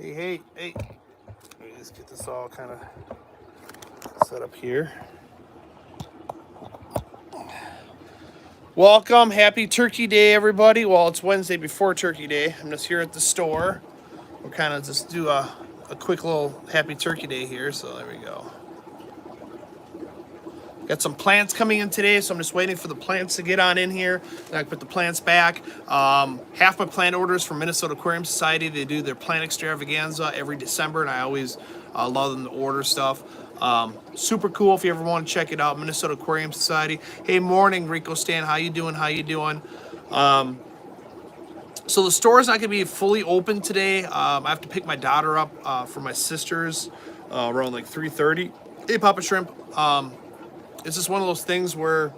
Hey. Let me just get this all kind of set up here. Welcome. Happy Turkey Day, everybody. Well, it's Wednesday before Turkey Day. I'm just here at the store. We'll kind of just do a quick little Happy Turkey Day here. So there we go. Got some plants coming in today, so I'm just waiting for the plants to get on in here. Then I put the plants back. Half my plant orders from Minnesota Aquarium Society. They do their plant extravaganza every December, and I always love them to order stuff. Super cool if you ever want to check it out. Minnesota Aquarium Society. Hey, morning, Rico Stan. How you doing? So the store is not going to be fully open today. I have to pick my daughter up for my sister's around like 3:30. Hey, Papa Shrimp. It's just one of those things where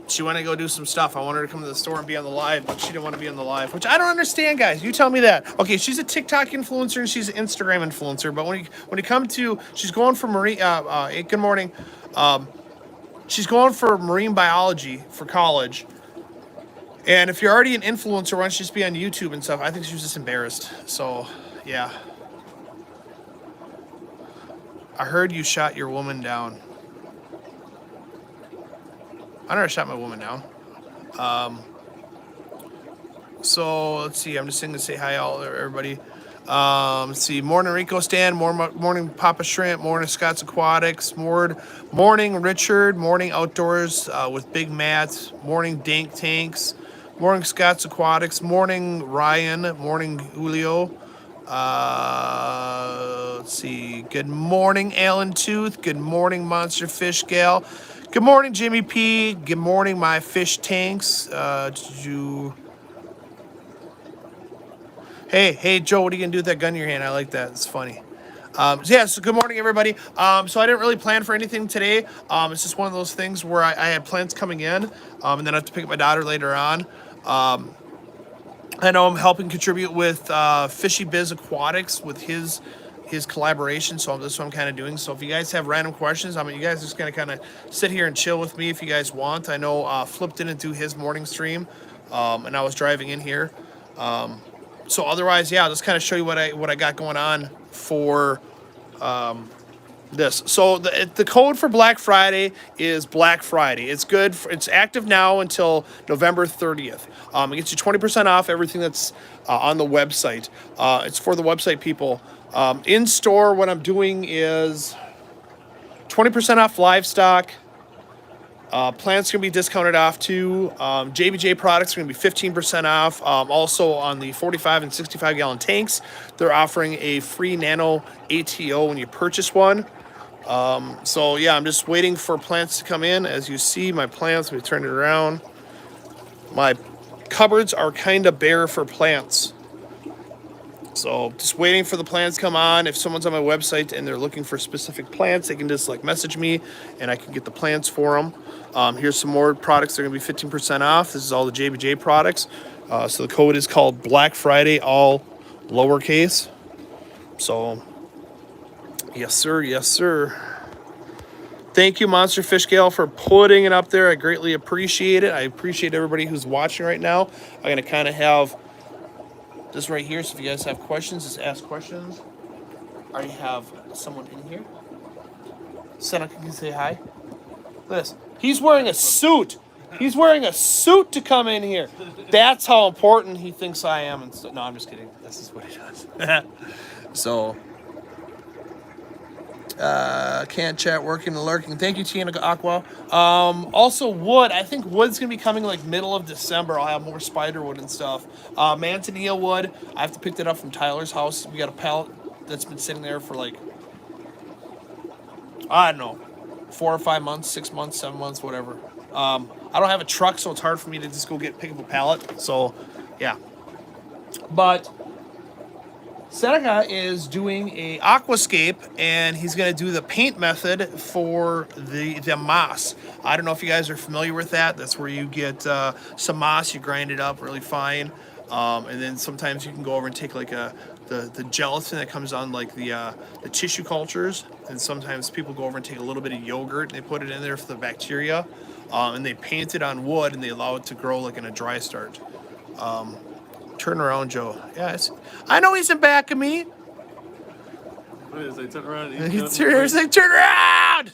she wanted to go do some stuff. I wanted her to come to the store and be on the live, but she didn't want to be on the live, which I don't understand, guys. You tell me that. Okay, she's a TikTok influencer and she's an Instagram influencer, but when you come to, she's going for marine. Good morning. She's going for marine biology for college, and if you're already an influencer, why don't you just be on YouTube and stuff? I think she was just embarrassed. So, yeah. I heard you shot your woman down. I never shot my woman down. So let's see. I'm just going to say hi, everybody. Let's see. Morning, Rico Stan. Morning, Papa Shrimp. Morning, Scott's Aquatics. Morning, Richard. Morning, Outdoors with Big Matt. Morning, Dank Tanks. Morning, Scott's Aquatics. Morning, Ryan. Morning, Julio. Let's see. Good morning, Alan Tooth. Good morning, Monster Fish Gal. Good morning, Jimmy P. Good morning, my fish tanks. Hey, Joe, what are you gonna do with that gun in your hand? I like that. It's funny. So good morning, everybody. So I didn't really plan for anything today. It's just one of those things where I had plans coming in, and then I have to pick up my daughter later on. I know I'm helping contribute with Fishy Biz Aquatics with his collaboration, so that's what I'm kind of doing. So if you guys have random questions, you guys just gonna kind of sit here and chill with me if you guys want. I know Flip didn't do his morning stream, and I was driving in here. So otherwise, yeah, I'll just kind of show you what I got going on for this. So the code for Black Friday is Black Friday. It's good. It's active now until November 30th. It gets you 20% off everything that's on the website. It's for the website people. In store, what I'm doing is 20% off livestock. Plants going to be discounted off too. JBJ products are going to be 15% off. Also on the 45 and 65 gallon tanks, they're offering a free nano ATO when you purchase one. So yeah, I'm just waiting for plants to come in. As you see, my plants, let me turn it around. My cupboards are kind of bare for plants. So just waiting for the plants to come on. If someone's on my website and they're looking for specific plants, they can just message me and I can get the plants for them. Here's some more products. They're going to be 15% off. This is all the JBJ products. So the code is called Black Friday, all lowercase. So yes, sir. Thank you, Monster Fish Gal, for putting it up there. I greatly appreciate it. I appreciate everybody who's watching right now. I'm going to kind of have this right here, so if you guys have questions, just ask questions. I already have someone in here. Seneca can say hi. Look at this. He's wearing a suit. He's wearing a suit to come in here. That's how important he thinks I am. And no, I'm just kidding. This is what he does. So, can't chat, working and lurking. Thank you, Tiana Aqua. Also, wood. I think wood's going to be coming middle of December. I'll have more spider wood and stuff. Manzanilla wood. I have to pick that up from Tyler's house. We got a pallet that's been sitting there for I don't know, 4 or 5 months, 6 months, 7 months, whatever. I don't have a truck, so it's hard for me to just go pick up a pallet. So, yeah. But Seneca is doing a aquascape, and he's going to do the paint method for the moss. I don't know if you guys are familiar with that. That's where you get some moss, you grind it up really fine, and then sometimes you can go over and take the gelatin that comes on the tissue cultures, and sometimes people go over and take a little bit of yogurt and they put it in there for the bacteria, and they paint it on wood and they allow it to grow in a dry start. Turn around, Joe. Yeah, I know he's in back of me. What is it? Turn around. He's like, turn around!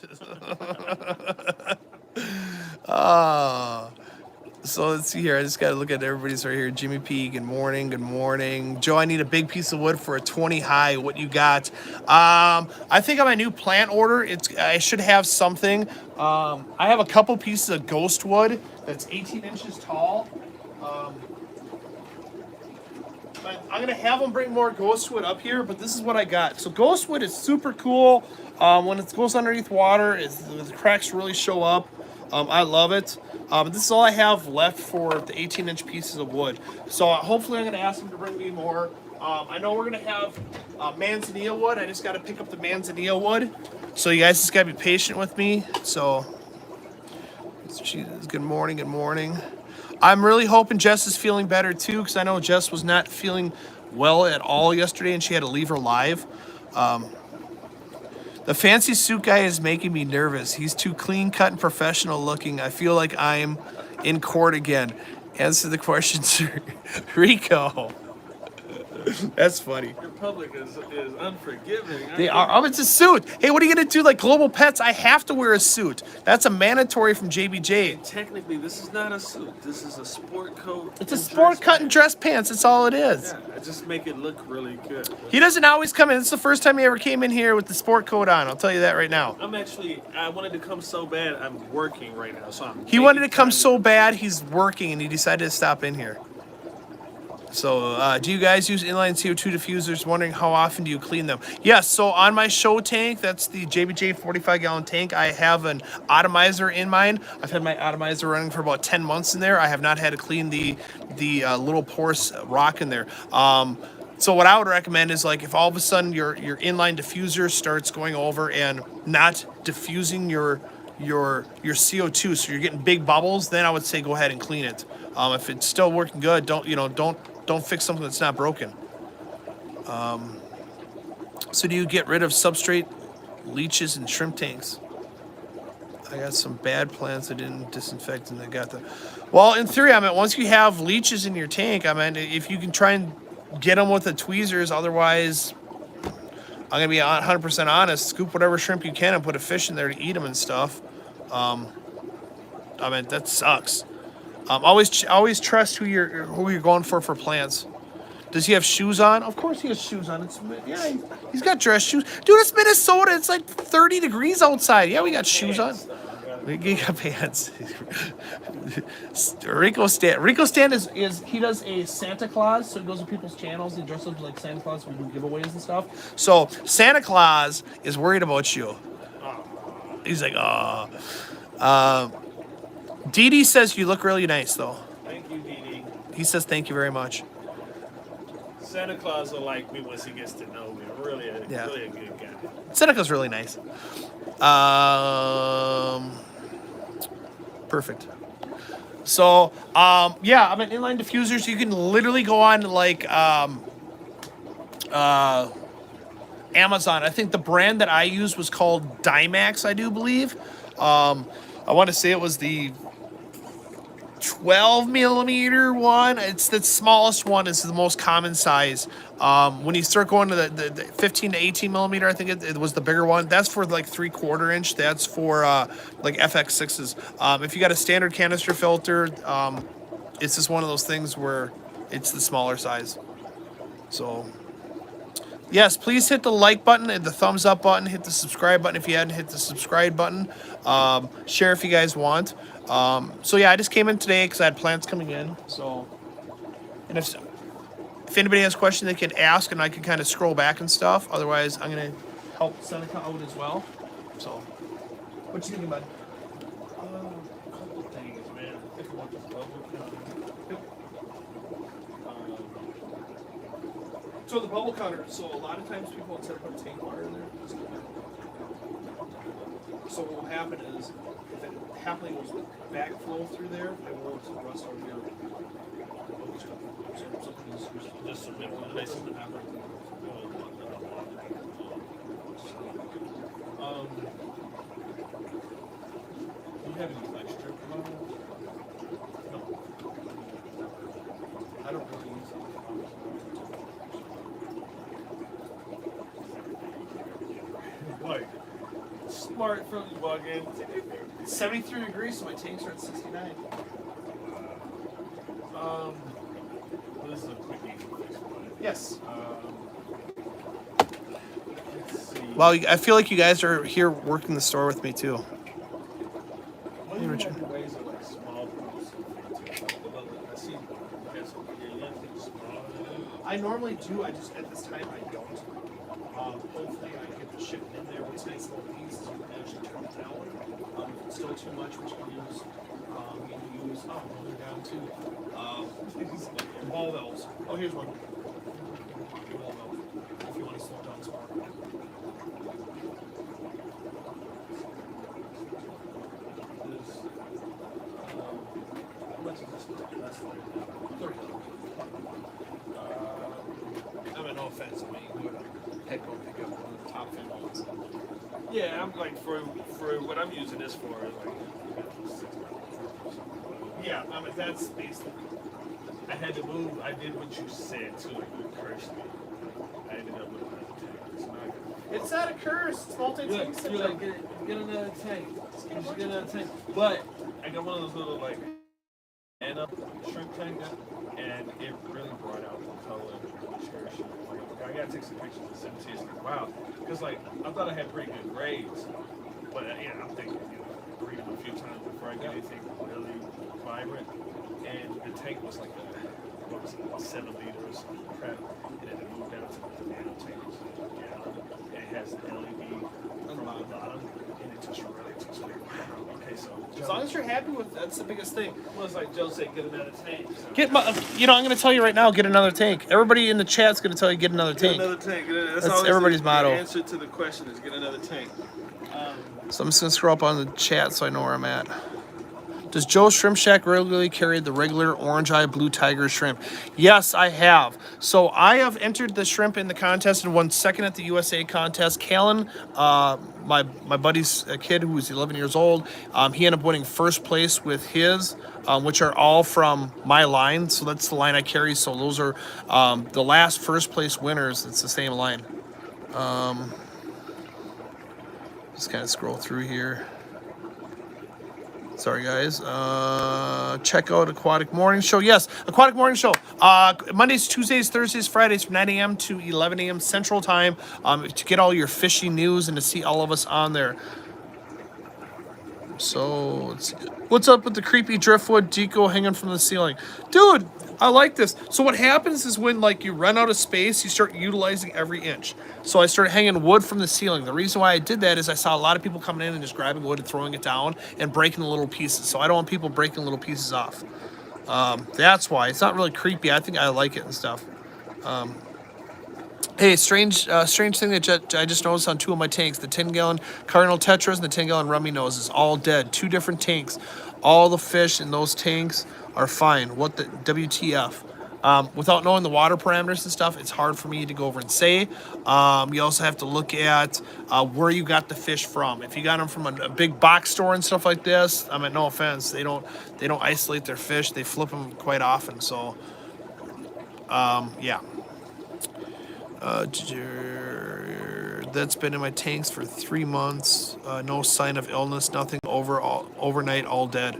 So let's see here. I just got to look at everybody's right here. Jimmy P, good morning. Good morning. Joe, I need a big piece of wood for a 20 high. What you got? I think on my new plant order, I should have something. I have a couple pieces of ghost wood that's 18 inches tall. But I'm going to have them bring more ghost wood up here, but this is what I got. So ghost wood is super cool. When it goes underneath water, the cracks really show up. I love it. This is all I have left for the 18-inch pieces of wood. So hopefully I'm going to ask them to bring me more. I know we're going to have manzanilla wood. I just got to pick up the manzanilla wood. So you guys just got to be patient with me. So, Jesus, good morning, good morning. I'm really hoping Jess is feeling better too, because I know Jess was not feeling well at all yesterday and she had to leave her live. The fancy suit guy is making me nervous. He's too clean cut and professional looking. I feel like I'm in court again. Answer the question, sir. Rico. That's funny. Your public is unforgiving. They are. Oh, it's a suit. Hey, what are you going to do? Like Global Pets, I have to wear a suit. That's a mandatory from JBJ. Technically, this is not a suit. This is a sport coat. It's a sport cut and dress pants. That's all it is. Yeah, I just make it look really good. He doesn't always come in. It's the first time he ever came in here with the sport coat on. I'll tell you that right now. I wanted to come so bad. I'm working right now, so He wanted to come so bad, he's working, and he decided to stop in here. So, do you guys use inline CO2 diffusers? Wondering how often do you clean them? Yes, so on my show tank, that's the JBJ 45-gallon tank, I have an atomizer in mine. I've had my atomizer running for about 10 months in there. I have not had to clean the little porous rock in there. So what I would recommend is, like, if all of a sudden your inline diffuser starts going over and not diffusing your CO2, so you're getting big bubbles, then I would say go ahead and clean it. If it's still working good, don't fix something that's not broken. So do you get rid of substrate leeches and shrimp tanks? I got some bad plants that didn't disinfect and they got the... Well, in theory, I mean, once you have leeches in your tank, I mean, if you can try and get them with the tweezers, otherwise, I'm going to be 100% honest, scoop whatever shrimp you can and put a fish in there to eat them and stuff. I mean, that sucks. Always trust who you're going for plants. Does he have shoes on? Of course he has shoes on. He's got dress shoes. Dude, it's Minnesota. It's like 30 degrees outside. Yeah, we got shoes on. We got pants. Rico Stan is he does a Santa Claus, so he goes to people's channels and dresses up like Santa Claus. We do giveaways and stuff. So Santa Claus is worried about you. He's like, Dee Dee says you look really nice, though. Thank you, Dee Dee. He says thank you very much. Santa Claus will like me once he gets to know me. I'm really a good guy. Santa Claus is really nice. Perfect. So, yeah, I mean, inline diffusers, you can literally go on, like, Amazon. I think the brand that I used was called Dymax, I do believe. I want to say it was the 12 millimeter one. It's the smallest one. It's the most common size. When you start going to the 15 to 18 millimeter, I think it was the bigger one. That's for like 3/4 inch. That's for like FX6s. If you got a standard canister filter, it's just one of those things where it's the smaller size. So yes, please hit the like button and the thumbs up button. Hit the subscribe button if you hadn't hit the subscribe button. Share if you guys want. So yeah, I just came in today because I had plants coming in. So, and if anybody has questions, they can ask, and I can kind of scroll back and stuff. Otherwise, I'm gonna help Seneca out as well. So, what you thinking, bud? A couple things, man. If you want this bubble counter. So the bubble counter. So a lot of times people instead of put tank water in there. So what will happen is, if it happily goes backflow through there, it won't rust over here. Just some places that happen. Do you have any like strip models? No. I don't really use them. smart from you walk in. It's 73 degrees, so my tanks are at 69. Well, this is a quick easy fix. Yes. Let's see. Well, I feel like you guys are here working the store with me too. What do you have your ways of like small pumps? I see you guys you have things small. I normally do. I just at this time I don't. Hopefully I get the shipping in there. What's nice little piece is you can actually turn it down. If it's still too much, which you can use. You can use. Oh, well, they're down too. Ball valves. Oh, here's one. Ball valve. If you want to slow down some more. How much is this? That's like $30. I mean, no offense. I mean, you can go to Petco and pick up one of the top fan ones. yeah, I'm like for what I'm using this for, like Yeah, I mean, that's basically. I had to move. I did what you said too. Like you cursed me. I ended up with another tank. It's not good. It's not a curse. It's multi-tank You're like, get another tank. You should get another tank. But I got one of those little like and up shrimp tank, and it really brought out the color and the cherish. Like, I gotta take some pictures and send it to you. It's like, wow, because like I thought I had pretty good grades, but yeah, I'm thinking breed them a few times before I get anything really vibrant. And the tank was like what was it, 7 liters of crap, and then it moved down to the nano tank, which is a gallon. And it has the LED from the bottom, and it just really just like, wow, okay, so As long as you're happy with that's the biggest thing. well, it's like Joe said, get another tank. So. Get my, I'm going to tell you right now, get another tank. Everybody in the chat's going to tell you get another Get tank. another tank. That's That's always everybody's the motto. answer to the question is get another tank. So I'm just going to scroll up on the chat so I know where I'm at. Does Joe's Shrimp Shack regularly carry the regular orange eye blue tiger shrimp? Yes, I have. So I have entered the shrimp in the contest and won second at the USA contest. Callan, my buddy's kid who was 11 years old, he ended up winning first place with his, which are all from my line. So that's the line I carry. So those are the last first place winners. It's the same line. Just kind of scroll through here. Sorry, guys. Check out Aquatic Morning Show. Yes, Aquatic Morning Show. Mondays, Tuesdays, Thursdays, Fridays from 9 a.m. to 11 a.m. Central Time to get all your fishing news and to see all of us on there. So, let's see. What's up with the creepy driftwood deco hanging from the ceiling? Dude, I like this. So what happens is when like you run out of space, you start utilizing every inch. So I started hanging wood from the ceiling. The reason why I did that is I saw a lot of people coming in and just grabbing wood and throwing it down and breaking the little pieces. So I don't want people breaking little pieces off. That's why. It's not really creepy. I think I like it and stuff. Hey, strange thing that I just noticed on two of my tanks. The 10-gallon Cardinal Tetras and the 10-gallon Rummy Noses, all dead. Two different tanks. All the fish in those tanks are fine. What the WTF? Without knowing the water parameters and stuff, it's hard for me to go over and say. You also have to look at where you got the fish from. If you got them from a big box store and stuff like this, I mean, no offense, they don't isolate their fish. They flip them quite often. So, yeah. That's been in my tanks for 3 months. No sign of illness. Nothing overnight. All dead.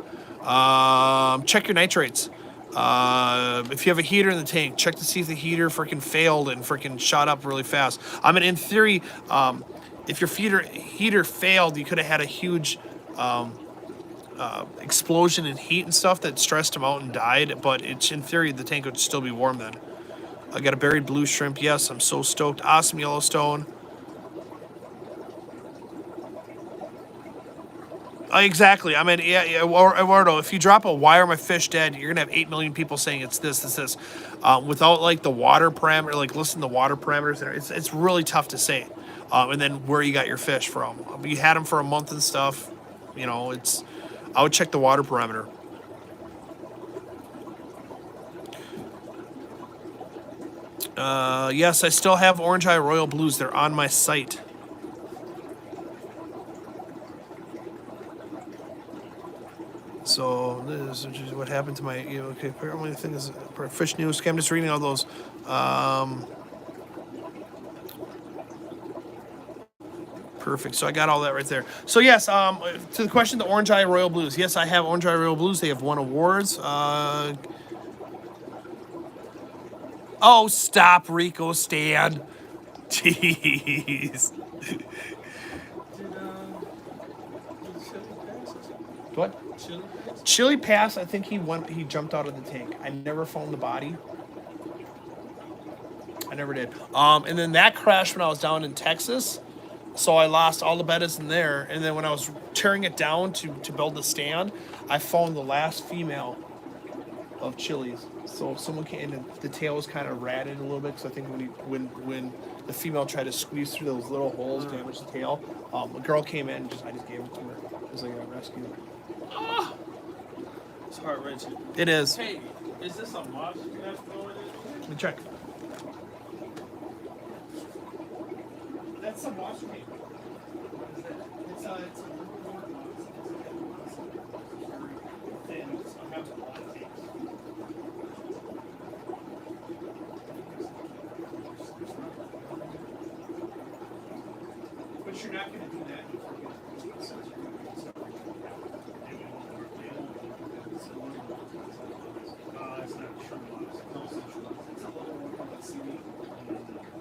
Check your nitrates. If you have a heater in the tank, check to see if the heater freaking failed and freaking shot up really fast. I mean, in theory, if your heater failed, you could have had a huge explosion in heat and stuff that stressed them out and died. But it's in theory, the tank would still be warm then. I got a buried blue shrimp. Yes, I'm so stoked. Awesome Yellowstone. Exactly. I mean, yeah, Eduardo, if you drop a why are my fish dead, you're going to have 8 million people saying it's this. Without, like, the water parameter, like, listen to the water parameters there, it's really tough to say. And then where you got your fish from. You had them for a month and stuff. You know, I would check the water parameter. Yes, I still have Orange Eye Royal Blues. They're on my site. So this is what happened to my. Okay, apparently the thing is fish news. Okay, I'm just reading all those. Perfect. So I got all that right there. So yes, to the question, the Orange Eye Royal Blues. Yes, I have Orange Eye Royal Blues. They have won awards. Oh, stop, Rico Stan. Jeez. Did Chili pass or something? What? Chili pass? Chili Pass, I think he went. He jumped out of the tank. I never found the body. I never did. And then that crashed when I was down in Texas. So I lost all the betas in there. And then when I was tearing it down to build the stand, I found the last female of Chili's. So someone came and the tail was kind of ratted a little bit because I think when the female tried to squeeze through those little holes, damaged the tail. A girl came in and I just gave it to her as like a rescue. Ah! It's heart wrenching. It is. Hey, is this a moss you guys throwing in? Let me check. That's some wash tape. It's a board moss. It's thin. So I have a lot of tapes. But you're not going to do that. It's not true moss. No, it's not true moss. It's a little more like CD.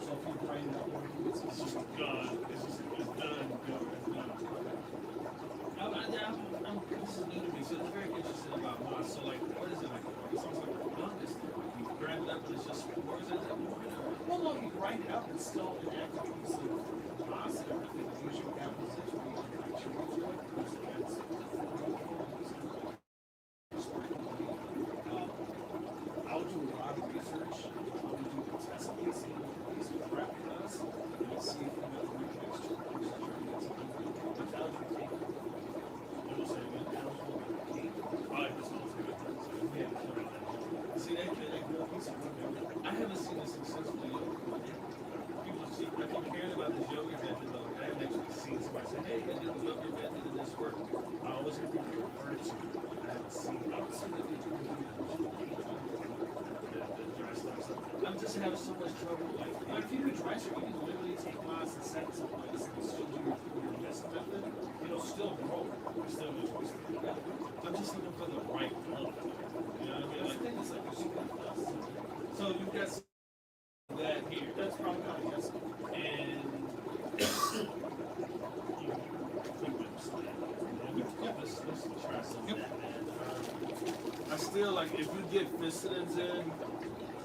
So if you grind it up, it's just done. It's done. This is new to me, so it's very interesting about moss. So, like, what is it like? It sounds like a fungus. You grind it up and it's just spores in it. Well, no, you grind it up, it's still an active piece of moss and everything. It's usually application. I'll do a lot of research. I'll do the test case and piece of prep with us, and I'll see if we have a mixture. See, that good piece of work. I haven't seen this successfully. People see, I keep hearing about this yoga method, though. I haven't actually seen somebody say, hey, I did the yoga method and this worked. I always hear people refer to it. I haven't seen it. I'm just having so much trouble. Like, if you do a dry strip, you can literally take moss and set it someplace and still do your best method. It'll still grow. You're still going to I'm just looking for the right look. You know what I mean? Like, it's like you're super fast. so you've got some of that here. That's probably not a yes. And let's try some of that, man. I still like if you get fissidins in.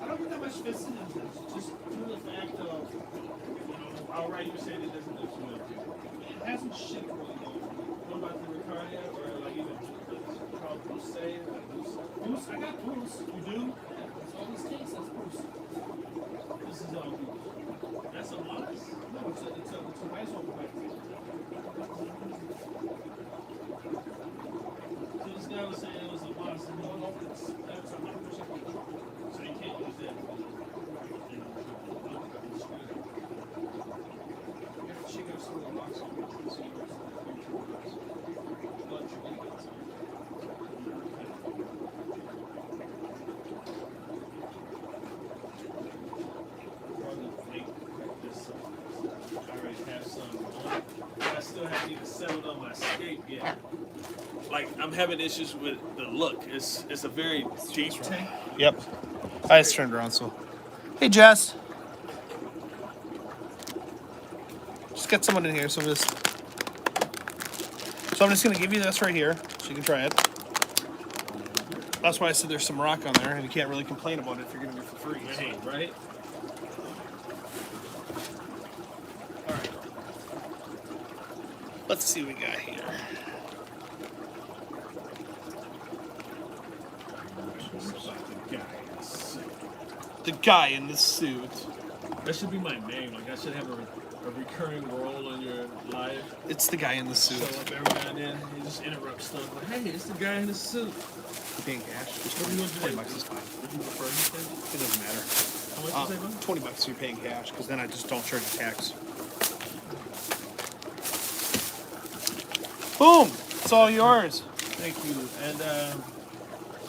I don't think that much fits in it. Just through the fact of, Alright, you're saying it doesn't do too much. it hasn't shit really going. What about the Ricardia or like even called Bruce say? Bruce, I got Bruce. You do? Yeah, that's all these takes. That's Bruce. This is all Bruce. That's a moss. No, it's a nice one. So this guy was saying it was a moss and No, no, that's 100%. so you can't use that. You have to check out some of the rocks on the sea or blood sugar. I already have some. I still haven't even settled on my scape yet. Like I'm having issues with the look. It's a very deep tank. Yep. I just turned around, so. Hey, Jess. Just got someone in here, so I'm just going to give you this right here, so you can try it. That's why I said there's some rock on there, and you can't really complain about it if you're going to be for free. Hey, right? All right. Let's see what we got here. The guy in the suit. That should be my name. Like I should have a recurring role in your life. It's the guy in the suit. Show up every now and then. You just interrupt stuff. Like, hey, it's the guy in the suit. Paying cash. What do you want to do? $20 is fine. Would you prefer anything? It doesn't matter. How much you say, man? $20 if you're paying cash, because then I just don't charge you tax. Boom! It's all yours. Thank you. And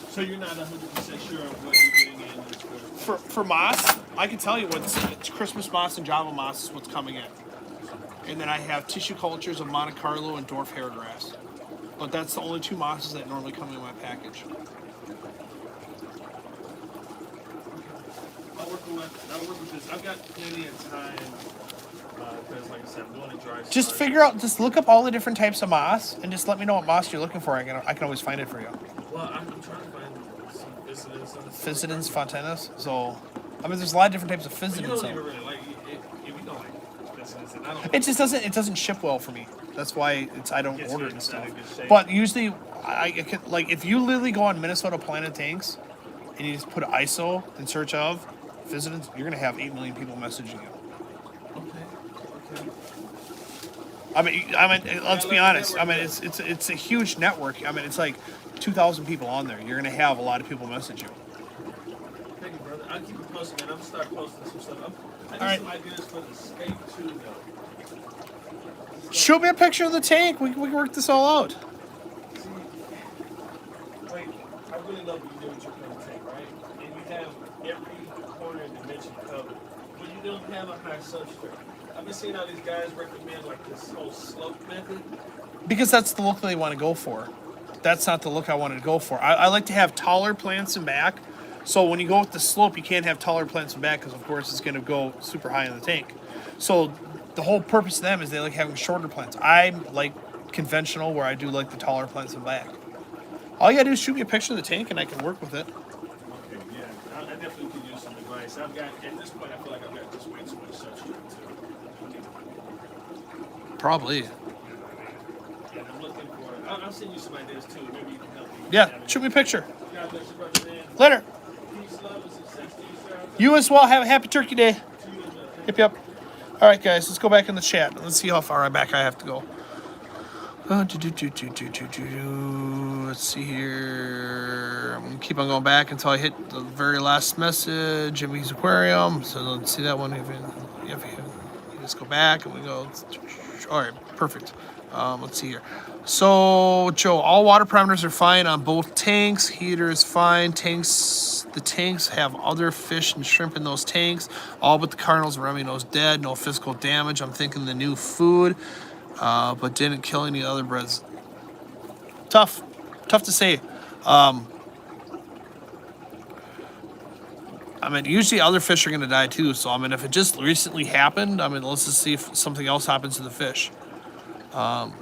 so you're not 100% sure of what you're getting in this quarter? For moss, I can tell you it's Christmas moss and Java moss is what's coming in. And then I have tissue cultures of Monte Carlo and dwarf hairgrass. But that's the only 2 mosses that normally come in my package. I'll work with this. I've got plenty of time because, like I said, I'm doing a dry Just start. figure out, just look up all the different types of moss and just let me know what moss you're looking for. I can always find it for you. Well, I'm trying to find some Physidens. Physidens, fontanus. So, I mean, there's a lot of different types of You Physidens. don't even really like if you don't like Physidens, then I don't. It just doesn't ship well for me. That's why I don't Gets order you it and in stuff. a good shape. But usually, I can, like, if you literally go on Minnesota Planet Tanks and you just put ISO in search of Physidens, you're gonna have 8 million people messaging you. Okay. I mean, let's be honest. I mean, it's a huge network. I mean, it's like 2,000 people on there. You're gonna have a lot of people message you. Thank you, brother. I'll keep you posted, man. I'm gonna start posting some stuff. I need All right. some ideas for the skate too, though. Show me a picture of the tank. We can work this all out. See, like, I really love what you do with your current tank, right? And you have every corner and dimension covered, but you don't have a high substrate. I've been seeing how these guys recommend like this whole slope method. Because that's the look they want to go for. That's not the look I wanted to go for. I like to have taller plants in back. So when you go with the slope, you can't have taller plants in back because, of course, it's going to go super high in the tank. So the whole purpose of them is they like having shorter plants. I like conventional where I do like the taller plants in back. All you got to do is shoot me a picture of the tank and I can work with it. Okay, yeah, I definitely could use some advice. At this point, I feel like I've got this way too much substrate too. Probably. And I'm looking for. I'll send you some ideas too. Maybe you can help me. Yeah, shoot me a picture. God bless you, brother, man. Later. Peace, love, and success to you, sir. You as well. Have a happy Turkey Day. To you as well. Yep, yep. All right, guys, let's go back in the chat. Let's see how far back I have to go. Let's see here. I'm gonna keep on going back until I hit the very last message. Jimmy's Aquarium. So let's see that one. If you just go back and we go. All right, perfect. Let's see here. So Joe, all water parameters are fine on both tanks. Heater is fine. The tanks have other fish and shrimp in those tanks. All but the cardinals and Remino's dead. No physical damage. I'm thinking the new food, but didn't kill any other breads. Tough to say. I mean, usually other fish are going to die too. So, I mean, if it just recently happened, I mean, let's just see if something else happens to the fish. About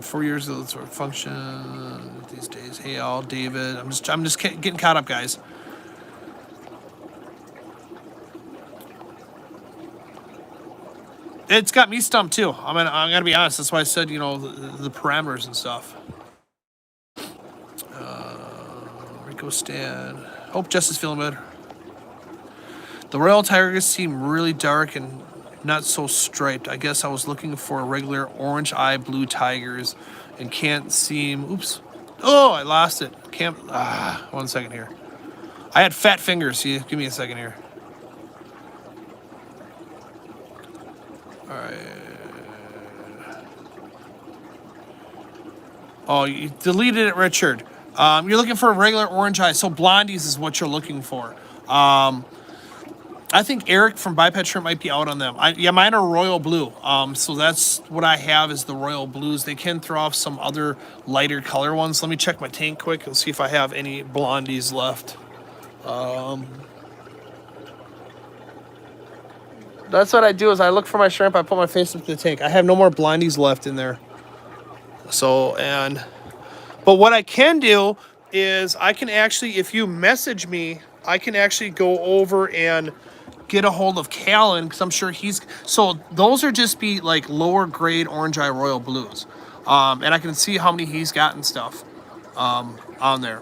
4 years of sort of function these days. Hey, all David. I'm just getting caught up, guys. It's got me stumped too. I mean, I'm gonna be honest. That's why I said, you know, the parameters and stuff. Rico Stan. Hope Jess is feeling better. The Royal Tigers seem really dark and not so striped. I guess I was looking for regular orange eye blue tigers and can't seem. Oops. Oh, I lost it. Can't. 1 second here. I had fat fingers. See, give me a second here. All right. Oh, you deleted it, Richard. You're looking for a regular orange eye. So blondies is what you're looking for. I think Eric from Biped Shrimp might be out on them. Mine are royal blue. So that's what I have is the royal blues. They can throw off some other lighter color ones. Let me check my tank quick and see if I have any blondies left. That's what I do is I look for my shrimp. I put my face into the tank. I have no more blondies left in there. But what I can do is I can actually, if you message me, I can actually go over and get a hold of Callan because I'm sure so those are just be like lower grade orange eye royal blues. And I can see how many he's got and stuff on there.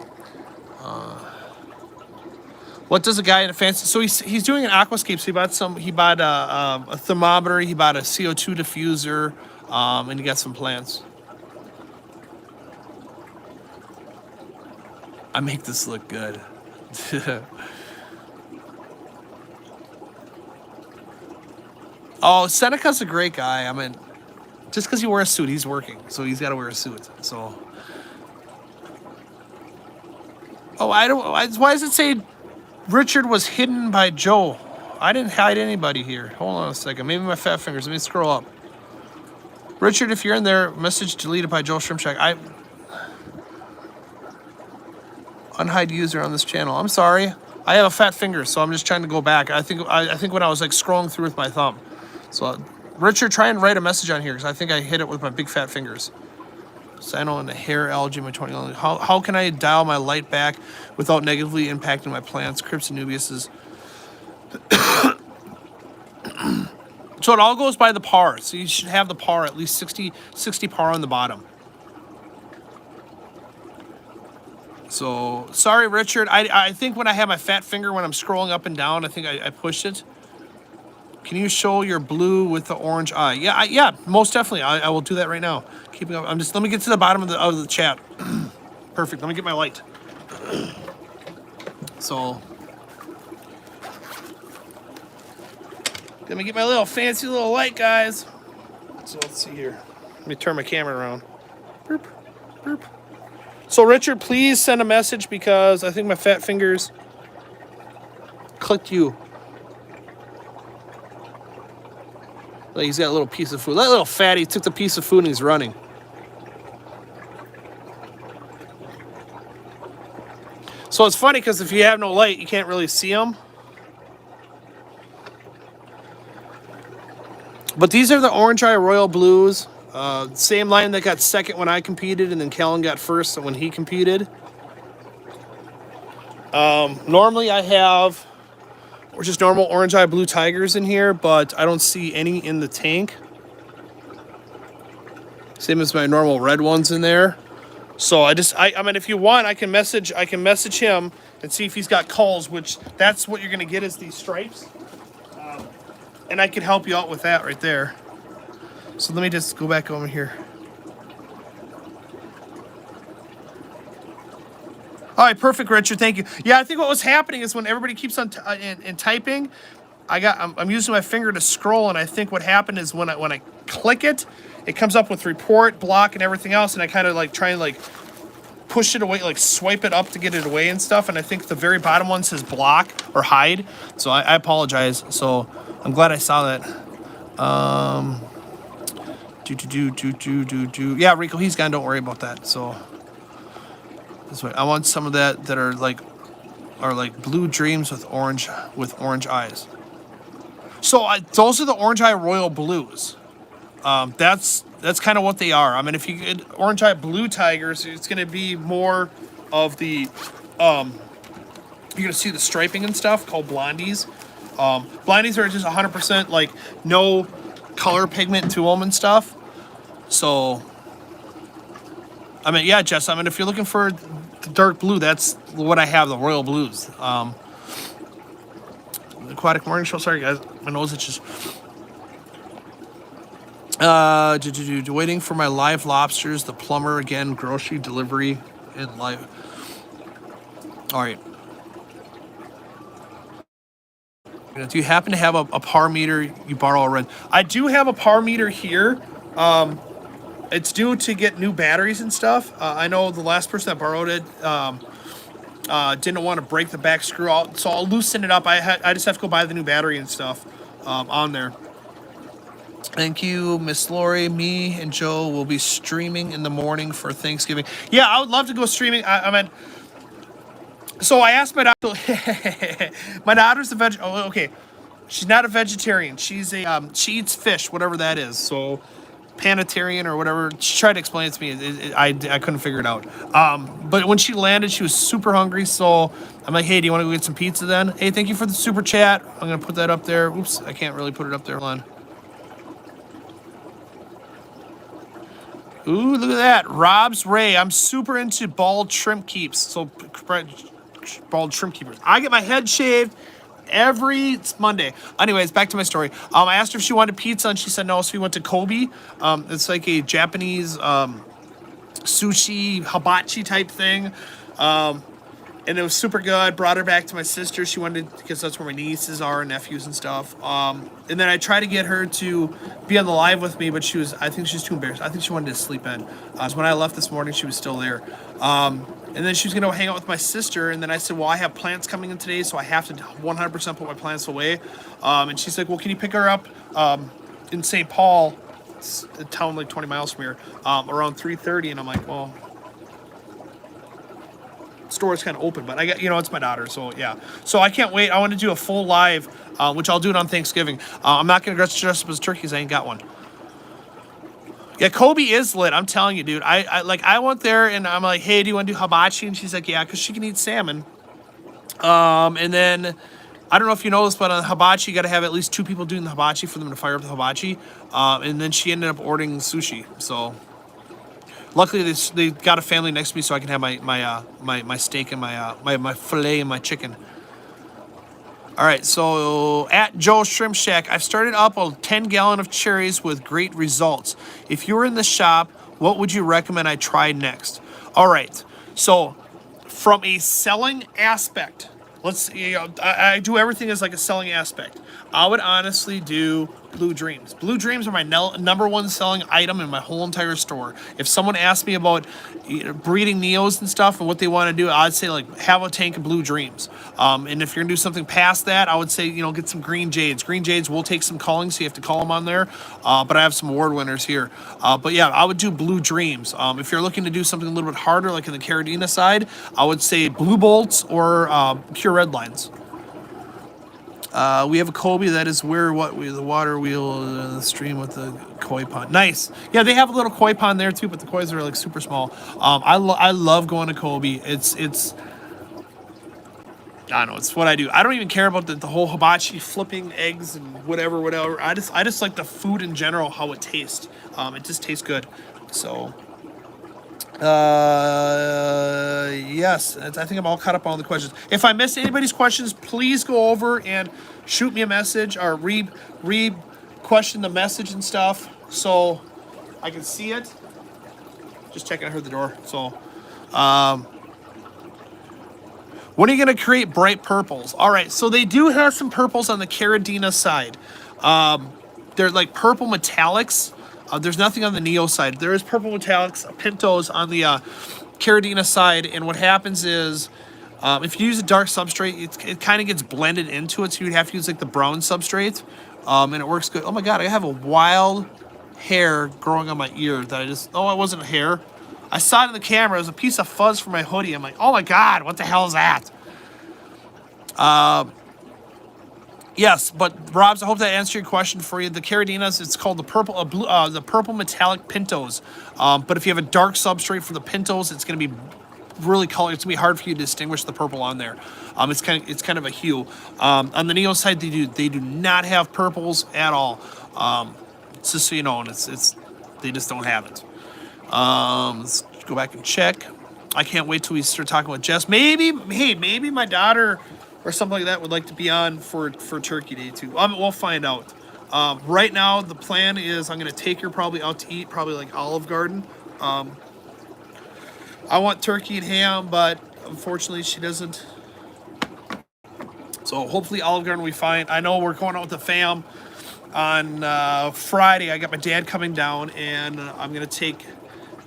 What does a guy in a fancy? So he's doing an aquascape. So he bought a thermometer. He bought a CO2 diffuser, and he got some plants. I make this look good. Oh, Seneca's a great guy. I mean, just because he wears a suit, he's working, so he's got to wear a suit. So, oh, I don't. Why does it say Richard was hidden by Joe? I didn't hide anybody here. Hold on a second. Maybe my fat fingers. Let me scroll up. Richard, if you're in there, message deleted by Joe Shrimpshack. I unhide user on this channel. I'm sorry. I have a fat finger, so I'm just trying to go back. I think when I was like scrolling through with my thumb. So Richard, try and write a message on here because I think I hit it with my big fat fingers. Sano and the hair algae in my 20. How can I dial my light back without negatively impacting my plants? Crips and Nubius. So it all goes by the par. So you should have the par, at least 60 par on the bottom. So, sorry, Richard. I think when I have my fat finger, when I'm scrolling up and down, I think I pushed it. Can you show your blue with the orange eye? Yeah, yeah, most definitely. I will do that right now. Keeping up. Let me get to the bottom of the chat. Perfect. Let me get my light. So, let me get my little fancy little light, guys. So let's see here. Let me turn my camera around. Boop, boop. So Richard, please send a message because I think my fat fingers clicked you. Like he's got a little piece of food. That little fatty took the piece of food and he's running. So it's funny because if you have no light, you can't really see them. But these are the Orange Eye Royal Blues. Same line that got second when I competed, and then Kellen got first when he competed. Normally I have just normal Orange Eye Blue Tigers in here, but I don't see any in the tank. Same as my normal red ones in there. So I mean, if you want, I can message him and see if he's got calls, which that's what you're gonna get is these stripes. And I can help you out with that right there. So let me just go back over here. All right, perfect, Richard. Thank you. Yeah, I think what was happening is when everybody keeps on typing, I'm using my finger to scroll, and I think what happened is when I click it, it comes up with report, block, and everything else, and I kind of like try and like push it away, like swipe it up to get it away and stuff. And I think the very bottom one says block or hide. So I apologize. So I'm glad I saw that. Yeah, Rico, he's gone. Don't worry about that. So this way, I want some of that are like blue dreams with orange eyes. So those are the Orange Eye Royal Blues. That's kind of what they are. I mean, if you get Orange Eye Blue Tigers, it's going to be more of the you're going to see the striping and stuff called blondies. Blondies are just 100% like no color pigment to them and stuff. So, I mean, yeah, Jess, I mean, if you're looking for the dark blue, that's what I have, the Royal Blues. Aquatic Morning Show, sorry guys, my nose itches. Waiting for my live lobsters, the plumber again, grocery delivery, and live. All right. Do you happen to have a par meter you borrow or rent? I do have a par meter here. It's due to get new batteries and stuff. I know the last person that borrowed it didn't want to break the back screw out, so I'll loosen it up. I just have to go buy the new battery and stuff on there. Thank you, Miss Lori. Me and Joe will be streaming in the morning for Thanksgiving. Yeah, I would love to go streaming. I mean, so I asked my daughter. My daughter's a veg. Oh, okay. She's not a vegetarian. She's she eats fish, whatever that is. So, panatarian or whatever. She tried to explain it to me. I couldn't figure it out. But when she landed, she was super hungry. So I'm like, hey, do you want to go get some pizza then? Hey, thank you for the super chat. I'm gonna put that up there. Oops, I can't really put it up there. Hold on. Ooh, look at that. Rob's Ray. I'm super into bald shrimp keeps. So, bald shrimp keepers. I get my head shaved every Monday. Anyways, back to my story. I asked her if she wanted pizza, and she said no, so we went to Kobe. It's like a Japanese sushi, hibachi type thing. And it was super good. Brought her back to my sister. She wanted, because that's where my nieces are and nephews and stuff. And then I tried to get her to be on the live with me, but I think she was too embarrassed. I think she wanted to sleep in. So when I left this morning, she was still there. And then she was gonna hang out with my sister, and then I said, well, I have plants coming in today, so I have to 100% put my plants away. And she's like, well, can you pick her up in St. Paul, it's a town like 20 miles from here, around 3:30? And I'm like, well, store's kind of open, but I got, it's my daughter, so yeah. So I can't wait. I want to do a full live, which I'll do it on Thanksgiving. I'm not gonna dress up as a turkey because I ain't got one. Yeah, Kobe is lit. I'm telling you, dude. I went there and I'm like, hey, do you want to do hibachi? And she's like, yeah, because she can eat salmon. And then I don't know if you know this, but on hibachi, you got to have at least 2 people doing the hibachi for them to fire up the hibachi. And then she ended up ordering sushi. So luckily they got a family next to me, so I can have my steak and my filet and my chicken. All right, so at Joe's Shrimp Shack, I've started up a 10-gallon of cherries with great results. If you were in the shop, what would you recommend I try next? All right, so from a selling aspect, I do everything as like a selling aspect. I would honestly do Blue Dreams. Blue Dreams are my number 1 selling item in my whole entire store. If someone asked me about breeding Neos and stuff and what they want to do, I'd say like have a tank of Blue Dreams. And if you're gonna do something past that, I would say get some Green Jades. Green Jades will take some calling, so you have to call them on there. But I have some award winners here. But yeah, I would do Blue Dreams. If you're looking to do something a little bit harder, like in the Carradina side, I would say Blue Bolts or Pure Red Lines. We have a Kobe that is the water wheel in the stream with the koi pond. Nice. Yeah, they have a little koi pond there too, but the kois are like super small. I love going to Kobe. It's I don't know, it's what I do. I don't even care about the whole hibachi flipping eggs and whatever. I just like the food in general, how it tastes. It just tastes good. So yes, I think I'm all caught up on all the questions. If I missed anybody's questions, please go over and shoot me a message or re-question the message and stuff so I can see it. Just checking, I heard the door. So, when are you going to create bright purples? All right, so they do have some purples on the Carradina side. They're like purple metallics. There's nothing on the Neo side. There is purple metallics, Pintos on the Carradina side, and what happens is if you use a dark substrate, it kind of gets blended into it, so you'd have to use like the brown substrate, and it works good. Oh my God, I have a wild hair growing on my ear that it wasn't hair. I saw it in the camera. It was a piece of fuzz from my hoodie. I'm like, oh my God, what the hell is that? Yes, but Robs, I hope that answered your question for you. The Carradinas, it's called the purple metallic Pintos. But if you have a dark substrate for the Pintos, it's going to be really colored. It's going to be hard for you to distinguish the purple on there. It's kind of a hue. On the Neo side, they do not have purples at all. It's just so you know, and they just don't have it. Let's go back and check. I can't wait till we start talking with Jess. Maybe my daughter or something like that would like to be on for Turkey Day too. We'll find out. Right now, the plan is I'm going to take her probably out to eat, probably like Olive Garden. I want turkey and ham, but unfortunately she doesn't. So hopefully Olive Garden we find. I know we're going out with the fam on Friday. I got my dad coming down, and I'm going to take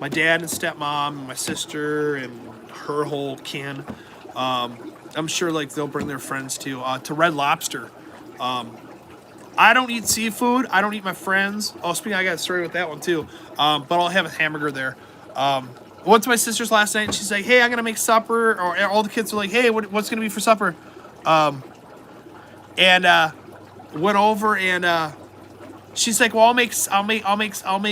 my dad and stepmom and my sister and her whole kin. I'm sure like they'll bring their friends too, to Red Lobster. I don't eat seafood. I don't eat my friends. Oh, speaking, I got a story with that one too. But I'll have a hamburger there. Went to my sister's last night and she's like, hey, I'm gonna make supper. Or all the kids were like, hey, what's gonna be for supper? And went over and she's like, well, I'll make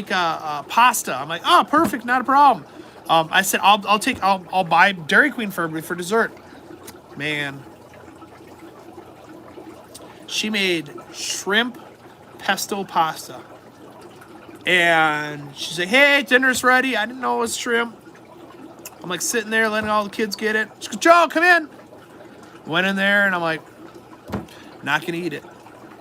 pasta. I'm like, oh, perfect, not a problem. I said, I'll buy Dairy Queen for everybody for dessert. Man, she made shrimp pesto pasta. And she's like, hey, dinner's ready. I didn't know it was shrimp. I'm like sitting there letting all the kids get it. She goes, Joe, come in. Went in there and I'm like, not gonna eat it.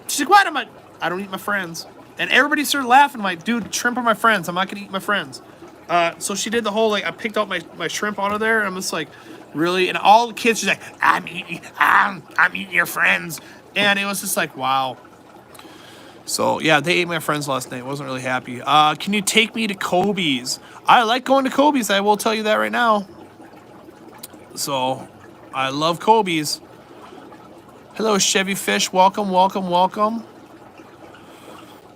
She's like, what? I'm like, I don't eat my friends. And everybody started laughing. I'm like, dude, shrimp are my friends. I'm not gonna eat my friends. So she did the whole, like, I picked out my shrimp out of there, and I'm just like, really? And all the kids are like, I'm eating your friends. And it was just like, wow. So, yeah, they ate my friends last night. Wasn't really happy. Can you take me to Kobe's? I like going to Kobe's. I will tell you that right now. So I love Kobe's. Hello, Chevy Fish. Welcome, welcome, welcome.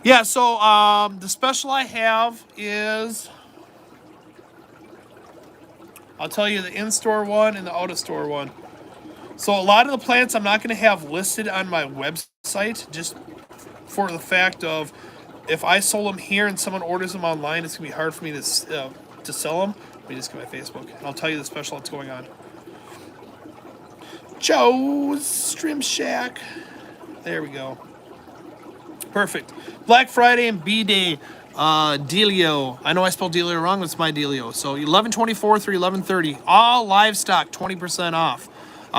Yeah, so the special I have is, I'll tell you the in-store one and the out-of-store one. So a lot of the plants I'm not going to have listed on my website, just for the fact of if I sold them here and someone orders them online, it's going to be hard for me to sell them. Let me just get my Facebook, and I'll tell you the special that's going on. Joe's Shrimp Shack. There we go. Perfect. Black Friday and B-Day. Dealio. I know I spelled Dealio wrong, but it's my Dealio. So 11/24 through 11/30. All livestock 20% off.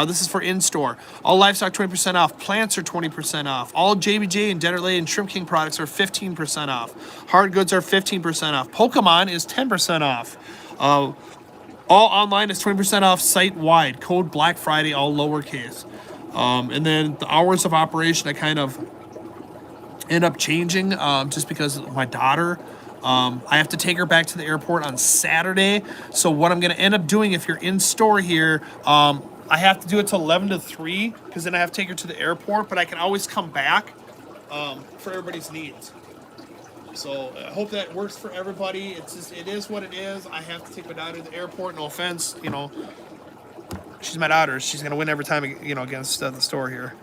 This is for in-store. All livestock 20% off. Plants are 20% off. All JBJ and Dead and Shrimp King products are 15% off. Hard goods are 15% off. Pokemon is 10% off. All online is 20% off site-wide. Code Black Friday, all lowercase. And then the hours of operation, I kind of end up changing just because of my daughter. I have to take her back to the airport on Saturday. So what I'm going to end up doing if you're in store here, I have to do it till 11 to 3 because then I have to take her to the airport, but I can always come back for everybody's needs. So I hope that works for everybody. It's just, it is what it is. I have to take my daughter to the airport. No offense, you know, she's my daughter. She's going to win every time, you know, against the store here.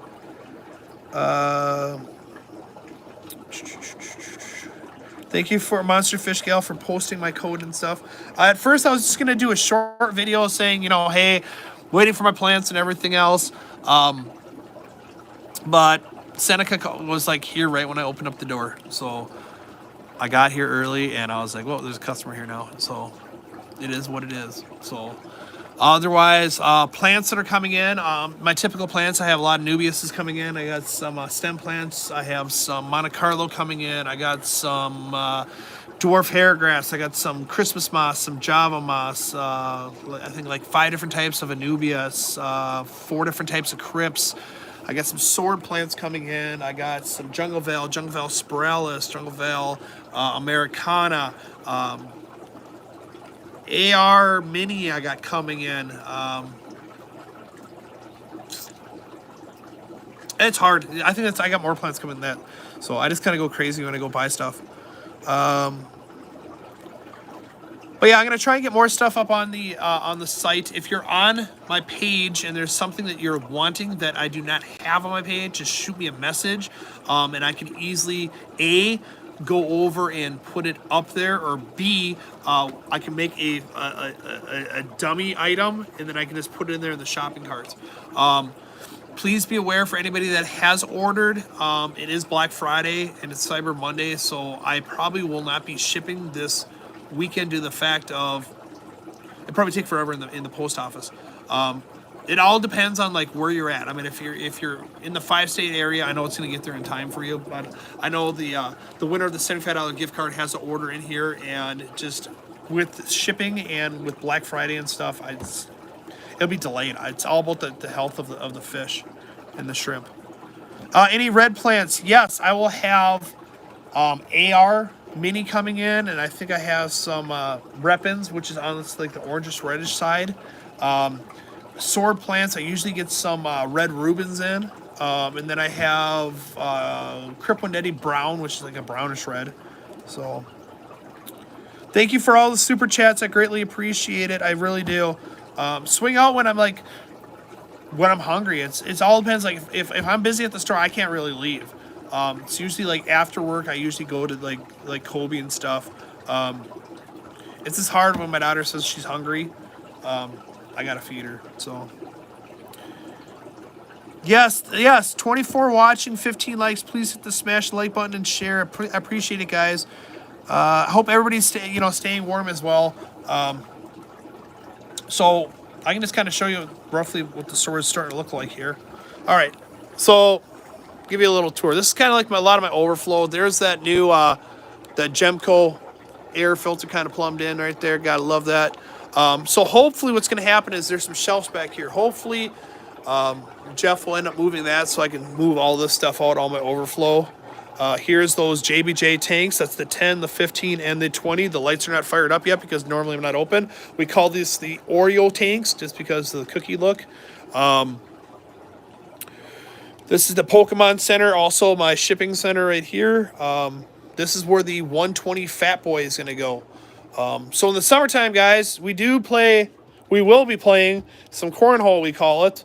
Thank you for Monster Fish Gal for posting my code and stuff. At first, I was just gonna do a short video saying, you know, hey, waiting for my plants and everything else. But Seneca was like here right when I opened up the door, so I got here early and I was like, well, there's a customer here now, so it is what it is. So otherwise, plants that are coming in, my typical plants, I have a lot of Nubiuses coming in. I got some stem plants. I have some Monte Carlo coming in. I got some dwarf hairgrass. I got some Christmas moss, some Java moss. I think like 5 different types of Anubias, 4 different types of Crypts. I got some sword plants coming in. I got some Jungle Vale Spiralis, Jungle Vale Americana. AR Mini I got coming in. It's hard. I think I got more plants coming than that. So I just kind of go crazy when I go buy stuff. But yeah, I'm gonna try and get more stuff up on the site. If you're on my page and there's something that you're wanting that I do not have on my page, just shoot me a message, and I can easily go over and put it up there, or B, I can make a dummy item and then I can just put it in there in the shopping carts. Please be aware for anybody that has ordered, it is Black Friday and it's Cyber Monday, so I probably will not be shipping this weekend due to the fact of it probably take forever in the post office. It all depends on like where you're at. I mean, if you're in the 5-state area, I know it's gonna get there in time for you. But I know the winner of the $75 gift card has an order in here, and just with shipping and with Black Friday and stuff, it'll be delayed. It's all about the health of the fish and the shrimp. Any red plants? Yes, I will have AR Mini coming in, and I think I have some Repins, which is on like the orangish reddish side. Sword plants, I usually get some red Rubens in, and then I have Cripondetti Brown, which is like a brownish red. So thank you for all the super chats. I greatly appreciate it. I really do. Swing out when I'm hungry. It's all depends. Like if I'm busy at the store, I can't really leave. It's usually like after work. I usually go to like Kobe and stuff. It's just hard when my daughter says she's hungry. I gotta feed her. So yes. 24 watching, 15 likes. Please hit the smash the like button and share. I appreciate it, guys. I hope everybody's staying warm as well. So I can just kind of show you roughly what the store is starting to look like here. All right, so give you a little tour. This is kind of like a lot of my overflow. There's that new that Gemco air filter kind of plumbed in right there. Gotta love that. So hopefully what's going to happen is there's some shelves back here. Hopefully Jeff will end up moving that so I can move all this stuff out, all my overflow. Here's those JBJ tanks. That's the 10, the 15, and the 20. The lights are not fired up yet because normally I'm not open. We call these the Oreo tanks just because of the cookie look. This is the Pokemon Center, also my shipping center right here. This is where the 120 Fat Boy is going to go. So in the summertime, guys, we will be playing some cornhole, we call it.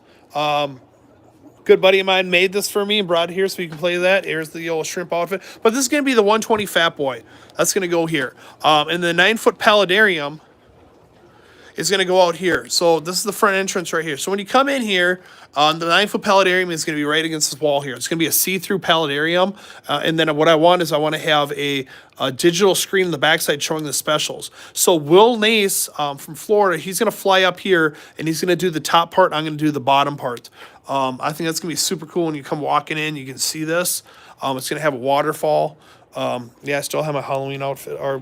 Good buddy of mine made this for me and brought it here so we can play that. Here's the old shrimp outfit. But this is going to be the 120 Fat Boy. That's going to go here. And the 9-foot Paludarium is going to go out here. So this is the front entrance right here. So when you come in here, the 9-foot Paludarium is going to be right against this wall here. It's going to be a see-through Paludarium. And then what I want to have a digital screen on the backside showing the specials. So Will Nace from Florida, he's going to fly up here and he's going to do the top part. I'm going to do the bottom part. I think that's going to be super cool when you come walking in. You can see this. It's going to have a waterfall. Yeah, I still have my Halloween outfit or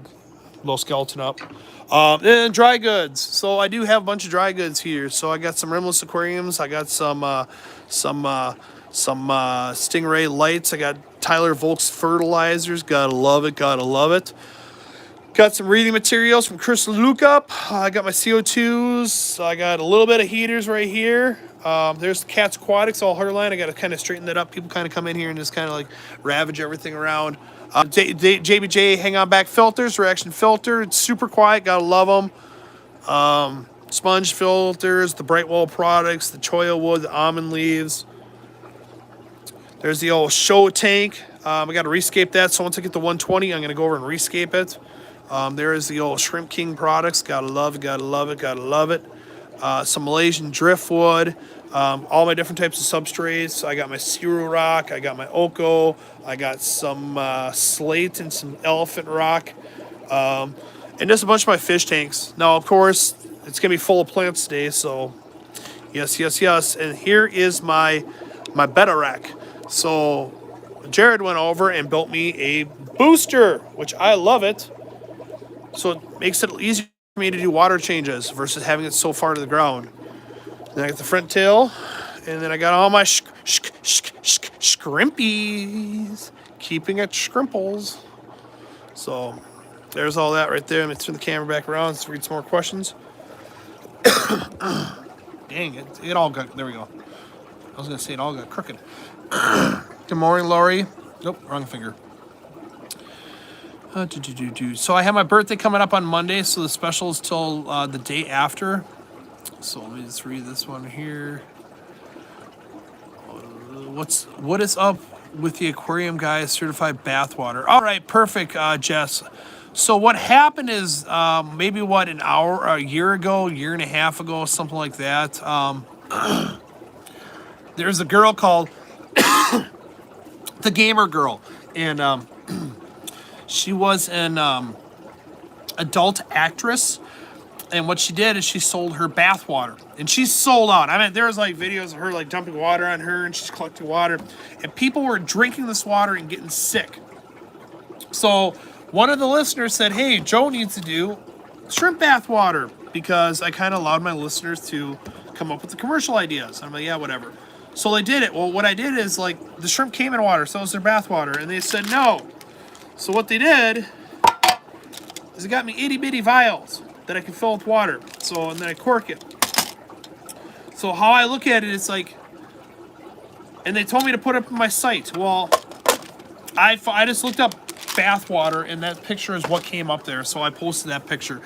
little skeleton up. And dry goods. So I do have a bunch of dry goods here. So I got some rimless aquariums. I got some Stingray lights. I got Tyler Volk's fertilizers. Gotta love it. Gotta love it. Got some reading materials from Chris Lookup. I got my CO2s. I got a little bit of heaters right here. There's Cat's Aquatics, all her line. I got to kind of straighten that up. People kind of come in here and just kind of like ravage everything around. JBJ Hang On Back filters, reaction filter. It's super quiet. Gotta love them. Sponge filters, the Brightwell products, the cholla wood, the almond leaves. There's the old show tank. I got to rescape that. So once I get the 120, I'm going to go over and rescape it. There is the old Shrimp King products. Gotta love it, gotta love it, gotta love it. Some Malaysian driftwood. All my different types of substrates. I got my Siru rock. I got my Oko. I got some slate and some elephant rock. And just a bunch of my fish tanks. Now, of course, it's going to be full of plants today. So, yes, yes, yes. And here is my betta rack. So, Jared went over and built me a booster, which I love it. So it makes it easier for me to do water changes versus having it so far to the ground. Then I got the front tail, and then I got all my scrimpies, keeping it scrimples. So there's all that right there. I'm going to turn the camera back around to read some more questions. Dang, it all got, there we go. I was going to say it all got crooked. Good morning, Laurie. Nope, wrong finger. So I have my birthday coming up on Monday, so the special is till the day after. So let me just read this one here. What is up with the aquarium guys certified bathwater? All right, perfect, Jess. So what happened is maybe a year and a half ago, something like that. There's a girl called the Gamer Girl, and she was an adult actress, and what she did is she sold her bath water, and she's sold out. I mean, there was like videos of her like dumping water on her, and she's collecting water, and people were drinking this water and getting sick. So one of the listeners said, "Hey, Joe needs to do shrimp bath water," because I kind of allowed my listeners to come up with the commercial ideas. And I'm like, yeah, whatever. So they did it. Well, what I did is like the shrimp came in water, so it was their bath water, and they said no. So what they did is they got me itty bitty vials that I can fill with water. So, and then I cork it. So how I look at it, it's like, and they told me to put it up on my site. Well, I just looked up bath water, and that picture is what came up there. So I posted that picture.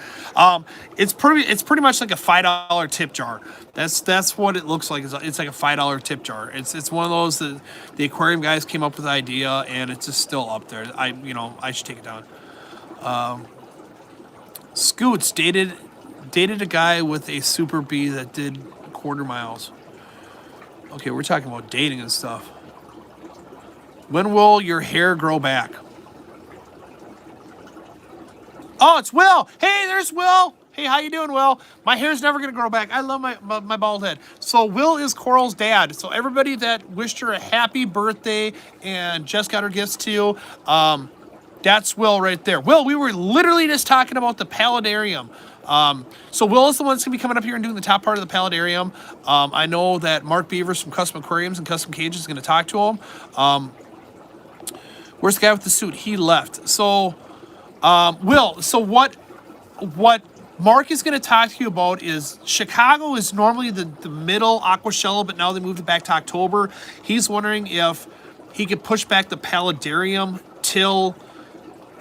It's pretty much like a $5 tip jar. That's what it looks like. It's like a $5 tip jar. It's one of those that the aquarium guys came up with the idea, and it's just still up there. I should take it down. Scoots dated a guy with a Super Bee that did quarter miles. Okay, we're talking about dating and stuff. When will your hair grow back? Oh, it's Will. Hey, there's Will. Hey, how you doing, Will? My hair's never going to grow back. I love my bald head. So Will is Coral's dad. So everybody that wished her a happy birthday and just got her gifts too, that's Will right there. Will, we were literally just talking about the Paludarium. So Will is the one that's going to be coming up here and doing the top part of the Paludarium. I know that Mark Beavers from Custom Aquariums and Custom Cages is going to talk to him. Where's the guy with the suit? He left. So, Will, so what Mark is going to talk to you about is Chicago is normally the middle Aquashella, but now they moved it back to October. He's wondering if he could push back the Paludarium till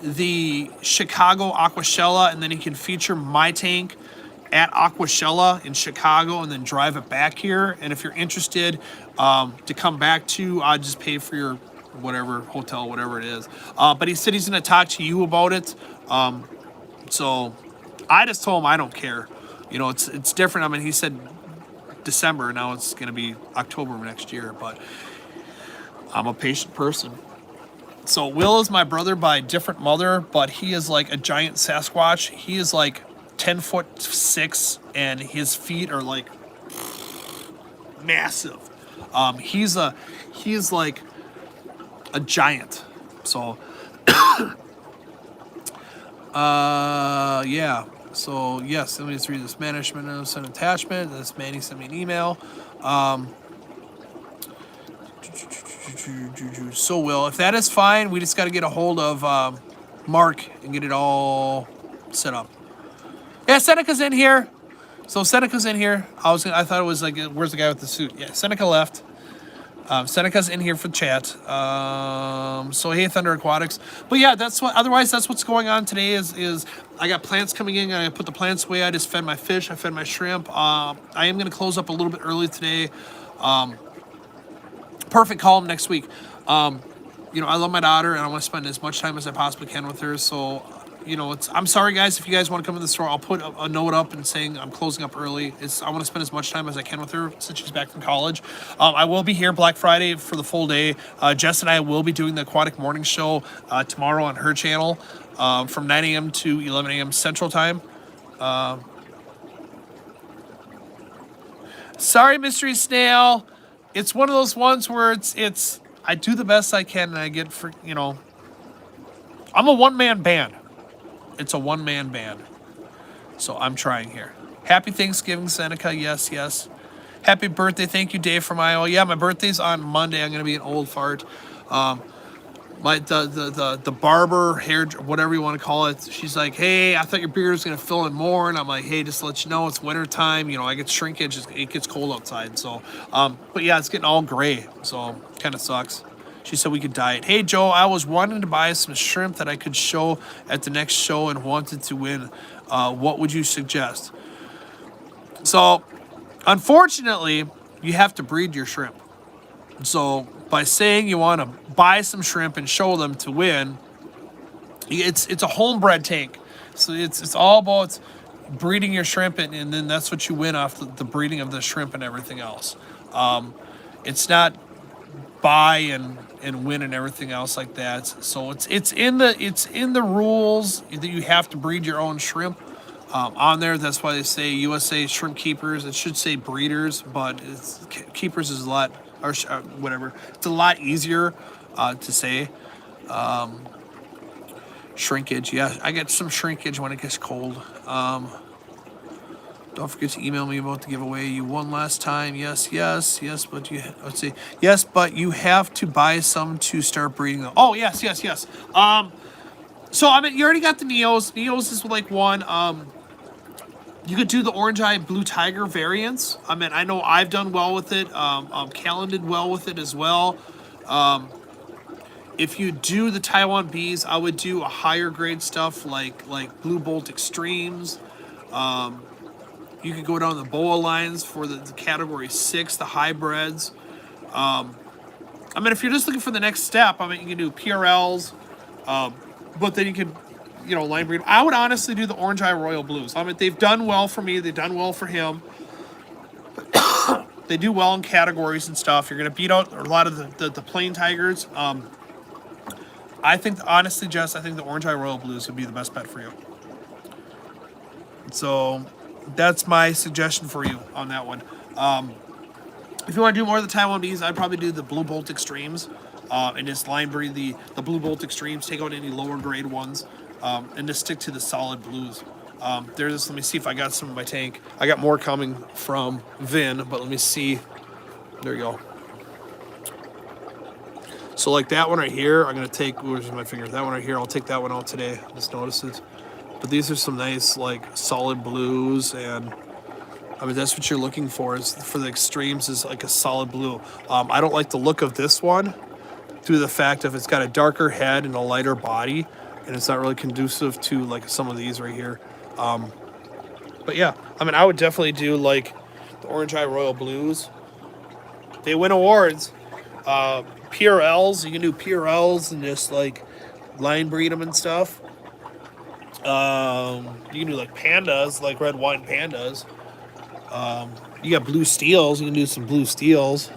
the Chicago Aquashella, and then he can feature my tank at Aquashella in Chicago and then drive it back here. And if you're interested to come back to, I'll just pay for your whatever hotel, whatever it is. But he said he's going to talk to you about it. So I just told him I don't care. You know, it's different. I mean, he said December. Now it's going to be October next year. But I'm a patient person. So Will is my brother by a different mother, but he is like a giant Sasquatch. He is like 10'6", and his feet are like massive. He is like a giant. So yeah. So yes, let me just read this management and send attachment. This man, he sent me an email. So Will, if that is fine, we just got to get a hold of Mark and get it all set up. Yeah, Seneca's in here. So Seneca's in here. I thought it was like, where's the guy with the suit? Yeah, Seneca left. Seneca's in here for chat. So hey, Thunder Aquatics. But yeah, otherwise that's what's going on today is I got plants coming in. I put the plants away. I just fed my fish. I fed my shrimp. I am going to close up a little bit early today. Perfect column next week. You know, I love my daughter and I want to spend as much time as I possibly can with her. So, you know, I'm sorry guys, if you guys want to come to the store, I'll put a note up and saying I'm closing up early. I want to spend as much time as I can with her since she's back from college. I will be here Black Friday for the full day. Jess and I will be doing the Aquatic Morning Show tomorrow on her channel from 9 a.m. to 11 a.m. Central Time. Sorry, Mystery Snail. It's one of those ones where it's I do the best I can and I get for, you know, I'm a one-man band. It's a one-man band. So I'm trying here. Happy Thanksgiving, Seneca. Yes, yes. Happy birthday. Thank you, Dave from Iowa. Yeah, my birthday's on Monday. I'm going to be an old fart. The barber, hair, whatever you want to call it, she's like, hey, I thought your beard was going to fill in more. And I'm like, hey, just to let you know, it's winter time. You know, I get shrinkage. It gets cold outside. So, but yeah, it's getting all gray. So kind of sucks. She said we could dye it. Hey, Joe, I was wanting to buy some shrimp that I could show at the next show and wanted to win. What would you suggest? So, unfortunately, you have to breed your shrimp. So, by saying you want to buy some shrimp and show them to win, it's a homebred tank. So, it's all about breeding your shrimp, and then that's what you win off the breeding of the shrimp and everything else. It's not buy and win and everything else like that. So it's in the rules that you have to breed your own shrimp on there. That's why they say USA Shrimp Keepers. It should say breeders, but keepers is a lot, or whatever. It's a lot easier to say. Shrinkage, yeah, I get some shrinkage when it gets cold. Don't forget to email me about the giveaway you won last time. Yes, but you have to buy some to start breeding them. Oh, yes. So I mean, you already got the Neos. Neos is like one. You could do the orange eye and blue tiger variants. I mean, I know I've done well with it. Callan did well with it as well. If you do the Taiwan bees, I would do a higher grade stuff like Blue Bolt Extremes. You could go down the BOA lines for the category 6, the hybrids. I mean, if you're just looking for the next step, I mean, you can do PRLs, but then you can, you know, line breed. I would honestly do the Orange Eye Royal Blues. I mean, they've done well for me. They've done well for him. They do well in categories and stuff. You're going to beat out a lot of the plain tigers. I think, honestly, Jess, I think the Orange Eye Royal Blues would be the best bet for you. So that's my suggestion for you on that one. If you want to do more of the Taiwan bees, I'd probably do the Blue Bolt Extremes and just line breed the Blue Bolt Extremes, take out any lower grade ones, and just stick to the solid blues. Let me see if I got some in my tank. I got more coming from Vin, but let me see. There you go. So like that one right here, I'm gonna take, where's my finger? That one right here, I'll take that one out today. Just notice it. But these are some nice like solid blues, and I mean that's what you're looking for is for the extremes is like a solid blue. I don't like the look of this one due to the fact of it's got a darker head and a lighter body, and it's not really conducive to like some of these right here. But yeah, I mean I would definitely do like the Orange Eye Royal Blues. They win awards. PRLs, you can do PRLs and just like line breed them and stuff. You can do like pandas, like red wine pandas. You got blue steels, you can do some blue steels.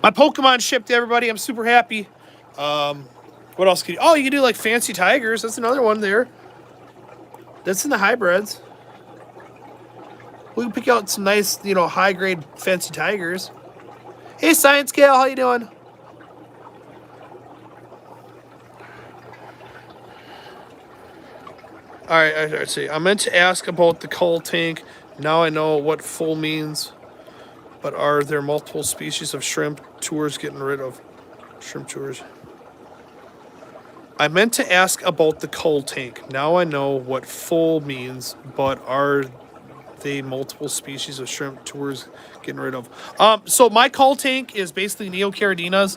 My Pokemon shipped to everybody. I'm super happy. What else can you? Oh, you can do like fancy tigers. That's another one there. That's in the hybrids. We can pick out some nice, high grade fancy tigers. Hey, Science Gal, how you doing? All right, I see. I meant to ask about the cull tank. Now I know what full means. But are there multiple species of shrimp tours getting rid of? Shrimp tours. I meant to ask about the cull tank. Now I know what full means, but are they multiple species of shrimp tours getting rid of? So my cull tank is basically Neocardinas.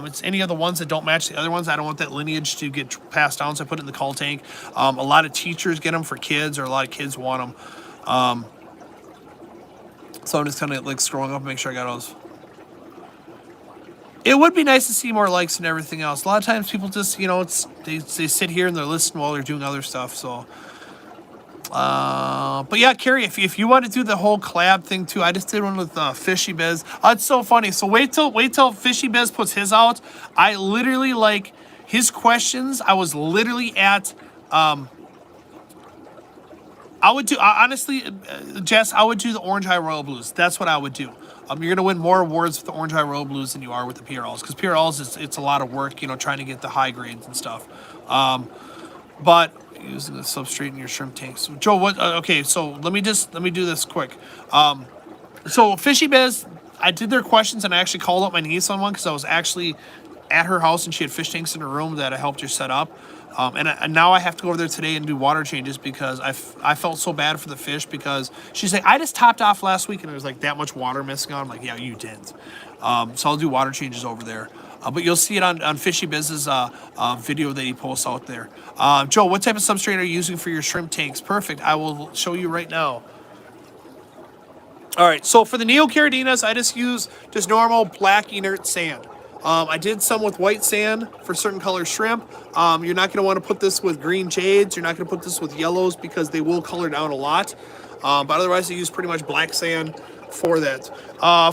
It's any of the ones that don't match the other ones. I don't want that lineage to get passed down, so I put it in the cull tank. A lot of teachers get them for kids, or a lot of kids want them. So I'm just kind of like scrolling up and make sure I got those. It would be nice to see more likes and everything else. A lot of times people just, they sit here and they're listening while they're doing other stuff. So, but yeah, Carrie, if you want to do the whole collab thing too, I just did one with Fishy Biz. It's so funny. So wait till Fishy Biz puts his out. I literally like his questions. I was literally at. I would do, honestly, Jess, I would do the Orange Eye Royal Blues. That's what I would do. You're going to win more awards with the Orange Eye Royal Blues than you are with the PRLs. Because PRLs, it's a lot of work, trying to get the high grades and stuff. But using the substrate in your shrimp tanks. So, Joe, what? Okay, so let me do this quick. So Fishy Biz, I did their questions, and I actually called up my niece on one because I was actually at her house and she had fish tanks in her room that I helped her set up. And now I have to go over there today and do water changes because I felt so bad for the fish because she's like, I just topped off last week and there was like that much water missing on. I'm like, yeah, you didn't. So I'll do water changes over there. But you'll see it on Fishy Biz's video that he posts out there. Joe, what type of substrate are you using for your shrimp tanks? Perfect. I will show you right now. All right, so for the Neocardinas, I just use just normal black inert sand. I did some with white sand for certain color shrimp. You're not going to want to put this with green jades. You're not going to put this with yellows because they will color down a lot. But otherwise, I use pretty much black sand for that.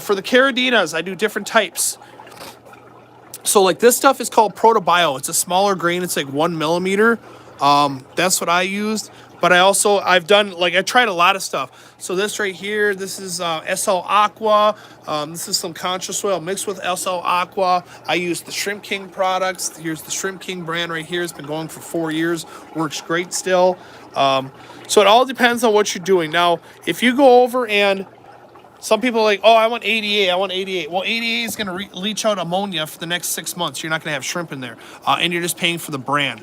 For the Caradinas, I do different types. So like this stuff is called Protobio. It's a smaller grain. It's like 1 millimeter. That's what I used. But I've tried a lot of stuff. So this right here, this is SL Aqua. This is some Contra Soil mixed with SL Aqua. I use the Shrimp King products. Here's the Shrimp King brand right here. It's been going for 4 years. Works great still. So it all depends on what you're doing. Now, if you go over and some people are like, oh, I want 88. I want 88. Well, 88 is going to leach out ammonia for the next 6 months. You're not going to have shrimp in there. And you're just paying for the brand.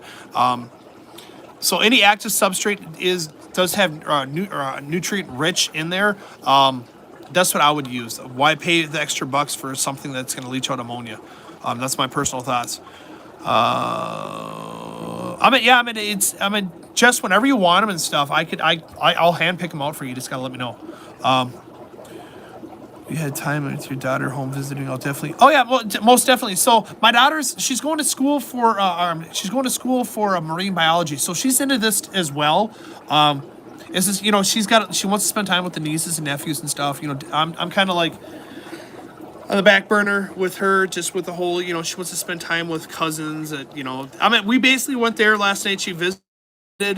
So any active substrate does have nutrient rich in there. That's what I would use. Why pay the extra bucks for something that's going to leach out ammonia? That's my personal thoughts. Just whenever you want them and stuff, I'll hand pick them out for you. Just gotta let me know. You had time with your daughter home visiting. I'll definitely. Oh yeah, well, most definitely. So my she's going to school for marine biology. So she's into this as well. It's just, she wants to spend time with the nieces and nephews and stuff. I'm kind of like on the back burner with her, just with the whole, she wants to spend time with cousins. We basically went there last night. She visited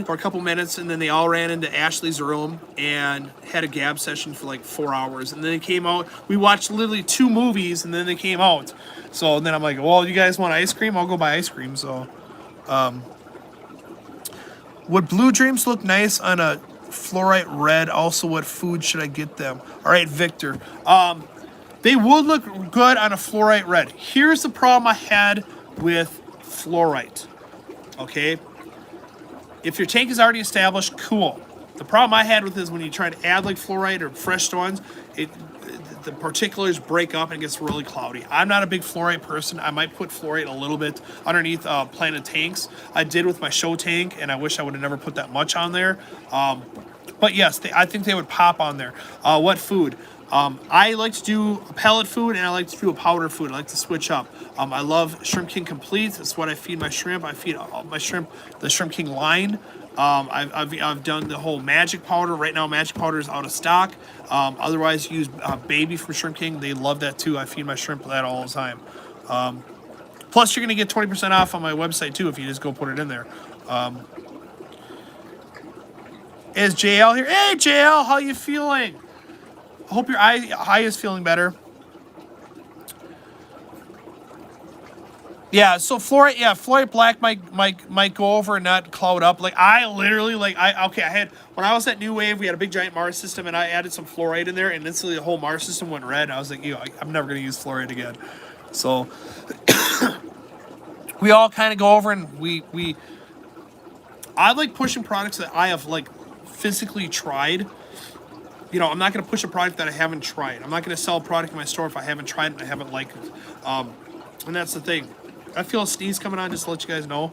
for a couple minutes, and then they all ran into Ashley's room and had a gab session for like 4 hours, and then they came out. We watched literally 2 movies, and then they came out. So then I'm like, well, you guys want ice cream? I'll go buy ice cream. So would Blue Dreams look nice on a fluorite red? Also, what food should I get them? All right, Victor. They would look good on a fluorite red. Here's the problem I had with fluorite. Okay, if your tank is already established, cool. The problem I had with this when you try to add like fluorite or fresh stones, the particulars break up and it gets really cloudy. I'm not a big fluorite person. I might put fluorite a little bit underneath planted tanks. I did with my show tank, and I wish I would have never put that much on there. But yes, I think they would pop on there. What food? I like to do a pellet food, and I like to do a powder food. I like to switch up. I love Shrimp King Complete. That's what I feed my shrimp. I feed all my shrimp the Shrimp King line. I've done the whole magic powder. Right now, magic powder is out of stock. Otherwise, use baby from Shrimp King. They love that too. I feed my shrimp that all the time. Plus, you're going to get 20% off on my website too if you just go put it in there. Is JL here? Hey, JL, how you feeling? I hope your eye is feeling better. Yeah, so fluorite black might go over and not cloud up. Like I literally when I was at New Wave, we had a big giant Mars system, and I added some fluorite in there, and instantly the whole Mars system went red. And I was like, I'm never gonna use fluorite again. So we all kind of go over and I like pushing products that I have like physically tried. I'm not going to push a product that I haven't tried. I'm not going to sell a product in my store if I haven't tried it and I haven't liked it. And that's the thing. I feel a sneeze coming on, just to let you guys know.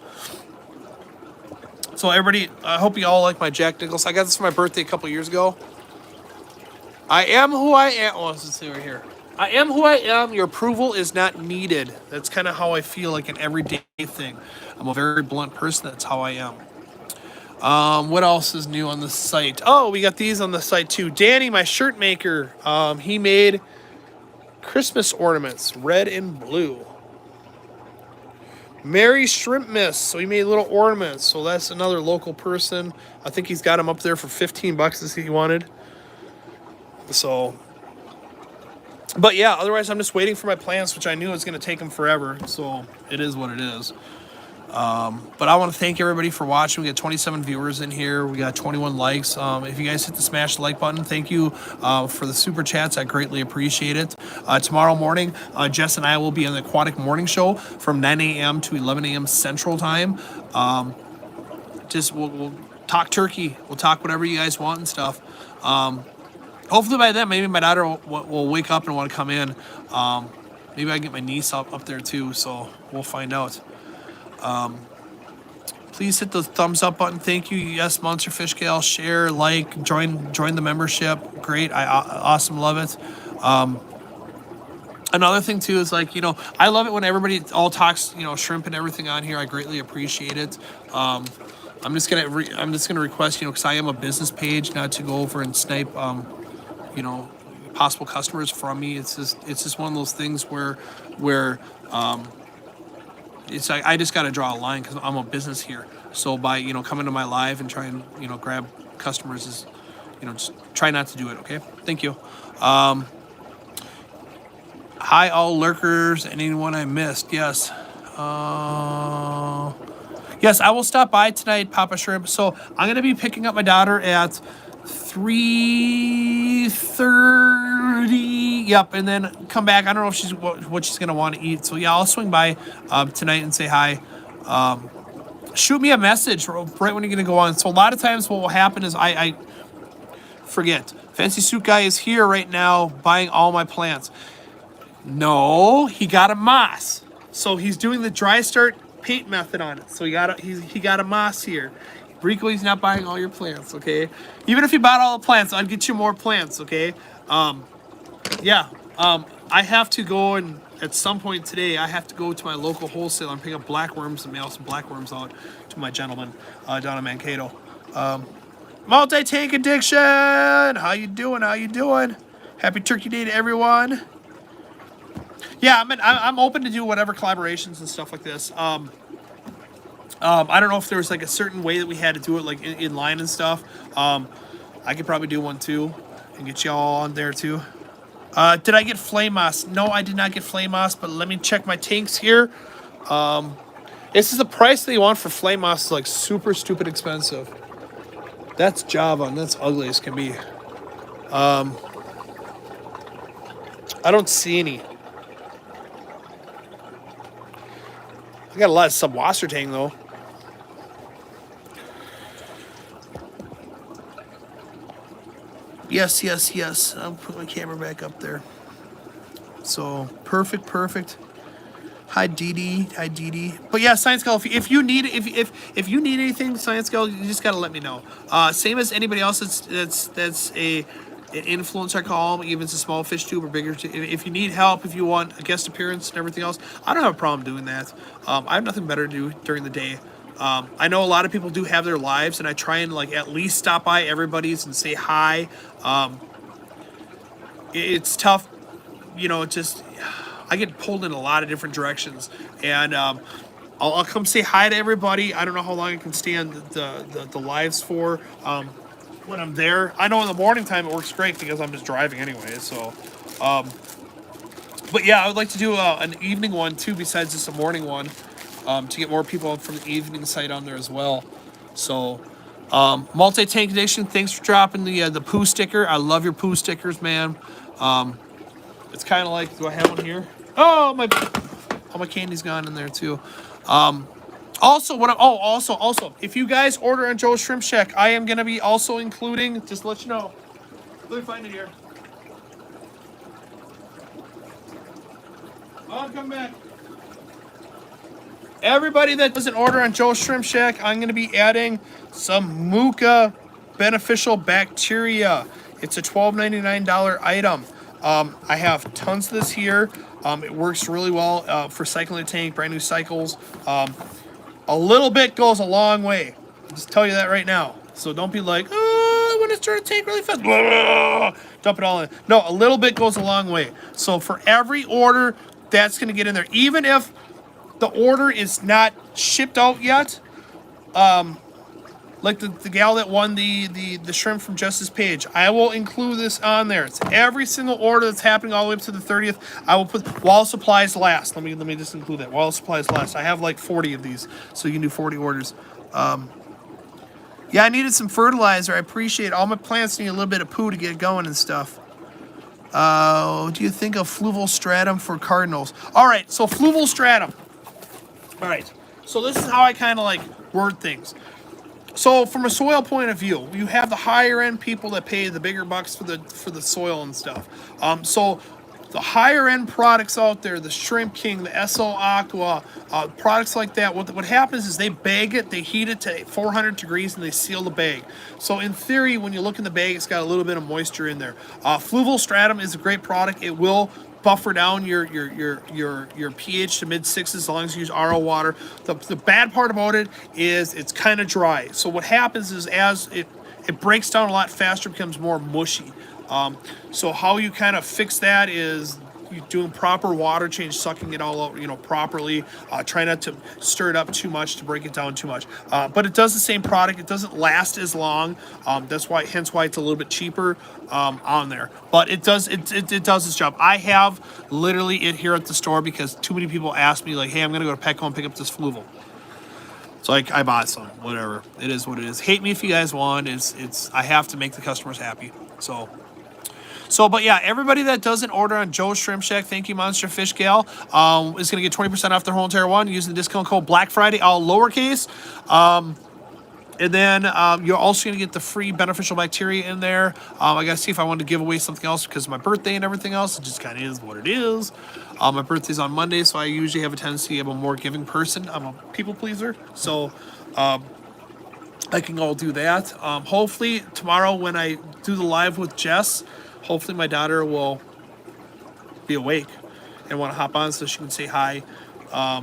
So everybody, I hope you all like my Jack Nicklaus. I got this for my birthday a couple years ago. I am who I am. Oh, let's see right here. I am who I am. Your approval is not needed. That's kind of how I feel, like an everyday thing. I'm a very blunt person. That's how I am. What else is new on the site? Oh, we got these on the site too. Danny, my shirt maker, he made Christmas ornaments, red and blue. Mary Shrimp Miss, so he made little ornaments. So that's another local person. I think he's got them up there for $15 as he wanted. So, but yeah, otherwise I'm just waiting for my plants, which I knew was going to take them forever. So it is what it is. But I want to thank everybody for watching. We got 27 viewers in here. We got 21 likes. If you guys hit the smash the like button, thank you for the super chats. I greatly appreciate it. Tomorrow morning, Jess and I will be on the Aquatic Morning Show from 9 a.m. to 11 a.m. Central Time. We'll talk turkey. We'll talk whatever you guys want and stuff. Hopefully by then, maybe my daughter will wake up and want to come in. Maybe I can get my niece up there too, so we'll find out. Please hit the thumbs up button. Thank you. Yes, Monster Fish Gal. Share, like, join the membership. Great. Awesome. Love it. Another thing too is like, I love it when everybody all talks, shrimp and everything on here. I greatly appreciate it. I'm just gonna request, because I am a business page, not to go over and snipe, possible customers from me. It's just one of those things where it's like I just got to draw a line because I'm a business here. So by coming to my live and trying grab customers is just try not to do it. Okay, thank you. Hi all lurkers, anyone I missed? Yes. Yes, I will stop by tonight, Papa Shrimp. So I'm gonna be picking up my daughter at 3:30. Yep, and then come back. I don't know if she's what she's gonna want to eat. So yeah, I'll swing by tonight and say hi. Shoot me a message right when you're gonna go on. So a lot of times what will happen is I forget. Fancy Suit Guy is here right now buying all my plants. No, he got a moss. So he's doing the dry start paint method on it. So he got a moss here. Rico, he's not buying all your plants, okay? Even if you bought all the plants, I'd get you more plants, okay? I have to go and at some point today, I have to go to my local wholesaler and pick up blackworms and mail some blackworms out to my gentleman down in Mankato. Multi-tank addiction. How you doing? Happy Turkey Day to everyone. Yeah, I'm open to do whatever collaborations and stuff like this. I don't know if there was like a certain way that we had to do it, like in line and stuff. I could probably do one too and get you all on there too. Did I get flame moss? No, I did not get flame moss, but let me check my tanks here. This is the price that you want for flame moss is like super stupid expensive. That's Java and that's ugly as can be. I don't see any. I got a lot of sub-wasser tang though. Yes, yes, yes. I'll put my camera back up there. So perfect, perfect. Hi Dee Dee, hi Dee Dee. But yeah, Science Gal, if you need if you need anything, Science Gal, you just gotta let me know. Same as anybody else that's an influencer call, even if it's a small fish tube or bigger. If you need help, if you want a guest appearance and everything else, I don't have a problem doing that. I have nothing better to do during the day. I know a lot of people do have their lives, and I try and like at least stop by everybody's and say hi. It's tough, you know. Just I get pulled in a lot of different directions, and I'll come say hi to everybody. I don't know how long I can stand the lives for. When I'm there, I know in the morning time it works great because I'm just driving anyway. So, but yeah, I would like to do an evening one too, besides just a morning one, to get more people from the evening site on there as well. So, multi-tank edition. Thanks for dropping the poo sticker. I love your poo stickers, man. It's kind of like, do I have one here? Oh, all my candy's gone in there too. Also, also, if you guys order on Joe's Shrimp Shack, I am gonna be also including. Just to let you know. Let me find it here. I'll come back. Everybody that doesn't order on Joe's Shrimp Shack, I'm gonna be adding some Muka beneficial bacteria. It's a $12.99 item. I have tons of this here. It works really well for cycling a tank, brand new cycles. A little bit goes a long way. I'll just tell you that right now. So don't be like, oh, I want to start a tank really fast. Blah, dump it all in. No, a little bit goes a long way. So for every order, that's going to get in there. Even if the order is not shipped out yet, like the gal that won the shrimp from Justice Page, I will include this on there. It's every single order that's happening all the way up to the 30th. I will put while supplies last. Let me just include that while supplies last. I have like 40 of these, so you can do 40 orders. Yeah, I needed some fertilizer. I appreciate all my plants need a little bit of poo to get going and stuff. Do you think of fluval stratum for cardinals? All right, so fluval stratum. All right, so this is how I kind of like word things. So from a soil point of view, you have the higher end people that pay the bigger bucks for the soil and stuff. So the higher end products out there, the Shrimp King, the SO Aqua, products like that, what happens is they bag it, they heat it to 400 degrees, and they seal the bag. So in theory, when you look in the bag, it's got a little bit of moisture in there. Fluval stratum is a great product. It will buffer down your pH to mid-6s as long as you use RO water. The bad part about it is it's kind of dry. So what happens is as it breaks down a lot faster, becomes more mushy. So how you kind of fix that is you doing proper water change, sucking it all out, properly. Try not to stir it up too much to break it down too much. But it does the same product. It doesn't last as long. Hence why it's a little bit cheaper on there. But it does its job. I have literally it here at the store because too many people ask me like, hey, I'm gonna go to Petco and pick up this fluval. So I bought some. Whatever. It is what it is. Hate me if you guys want. I have to make the customers happy. But yeah, everybody that doesn't order on Joe's Shrimp Shack, thank you, Monster Fish Gal, is going to get 20% off their whole entire one using the discount code Black Friday, all lowercase. And then you're also going to get the free beneficial bacteria in there. I got to see if I want to give away something else because of my birthday and everything else. It just kind of is what it is. My birthday's on Monday, so I usually have a tendency of a more giving person. I'm a people pleaser, so I can go do that. Hopefully tomorrow when I do the live with Jess, hopefully my daughter will be awake and want to hop on so she can say hi. I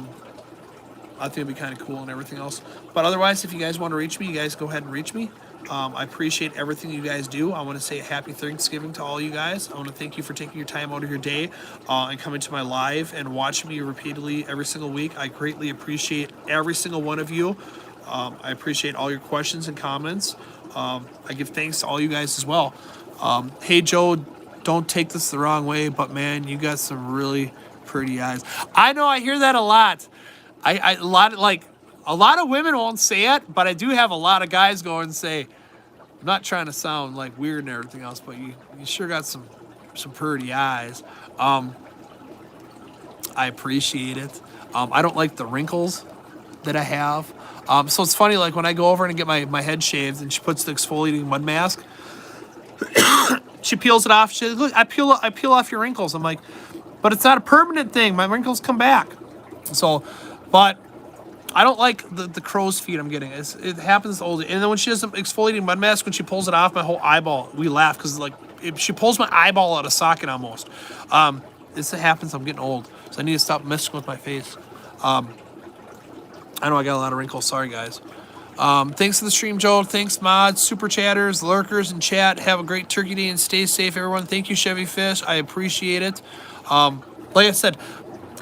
think it'd be kind of cool and everything else. But otherwise, if you guys want to reach me, you guys go ahead and reach me. I appreciate everything you guys do. I want to say a happy Thanksgiving to all you guys. I want to thank you for taking your time out of your day and coming to my live and watching me repeatedly every single week. I greatly appreciate every single one of you. I appreciate all your questions and comments. I give thanks to all you guys as well. Hey, Joe, don't take this the wrong way, but man, you got some really pretty eyes. I know I hear that a lot. A lot of women won't say it, but I do have a lot of guys go and say, I'm not trying to sound like weird and everything else, but you sure got some some pretty eyes. I appreciate it. I don't like the wrinkles that I have. So it's funny, like when I go over and get my head shaved and she puts the exfoliating mud mask, she peels it off. She says, look, I peel off your wrinkles. I'm like, but it's not a permanent thing. My wrinkles come back. So, but I don't like the crow's feet I'm getting. It happens older. And then when she does the exfoliating mud mask, when she pulls it off, my whole eyeball, we laugh because like she pulls my eyeball out of socket almost. This happens. I'm getting old, so I need to stop messing with my face. I know I got a lot of wrinkles. Sorry, guys. Thanks for the stream, Joe. Thanks, mods, super chatters, lurkers, and chat. Have a great turkey day and stay safe, everyone. Thank you, Chevy Fish. I appreciate it. Like I said,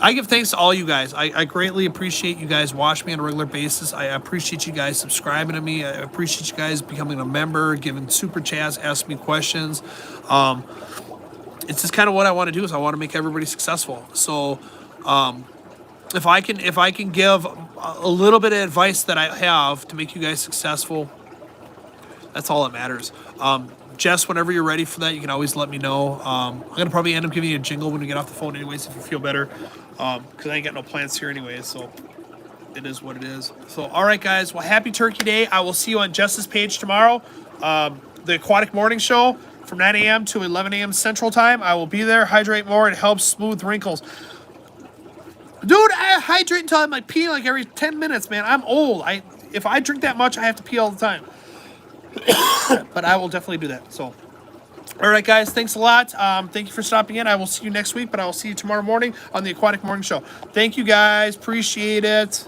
I give thanks to all you guys. I greatly appreciate you guys watching me on a regular basis. I appreciate you guys subscribing to me. I appreciate you guys becoming a member, giving super chats, asking me questions. It's just kind of what I want to do is I want to make everybody successful. So if I can give a little bit of advice that I have to make you guys successful, that's all that matters. Jess, whenever you're ready for that, you can always let me know. I'm going to probably end up giving you a jingle when we get off the phone anyways, if you feel better. Because I ain't got no plants here anyways, so it is what it is. So, all right, guys. Well, happy Turkey Day. I will see you on Jess's page tomorrow. The Aquatic Morning Show from 9 a.m. to 11 a.m. Central Time. I will be there. Hydrate more. It helps smooth wrinkles. Dude, I hydrate until I'm like peeing like every 10 minutes, man. I'm old. If I drink that much, I have to pee all the time. But I will definitely do that. So, all right, guys. Thanks a lot. Thank you for stopping in. I will see you next week, but I will see you tomorrow morning on the Aquatic Morning Show. Thank you, guys. Appreciate it.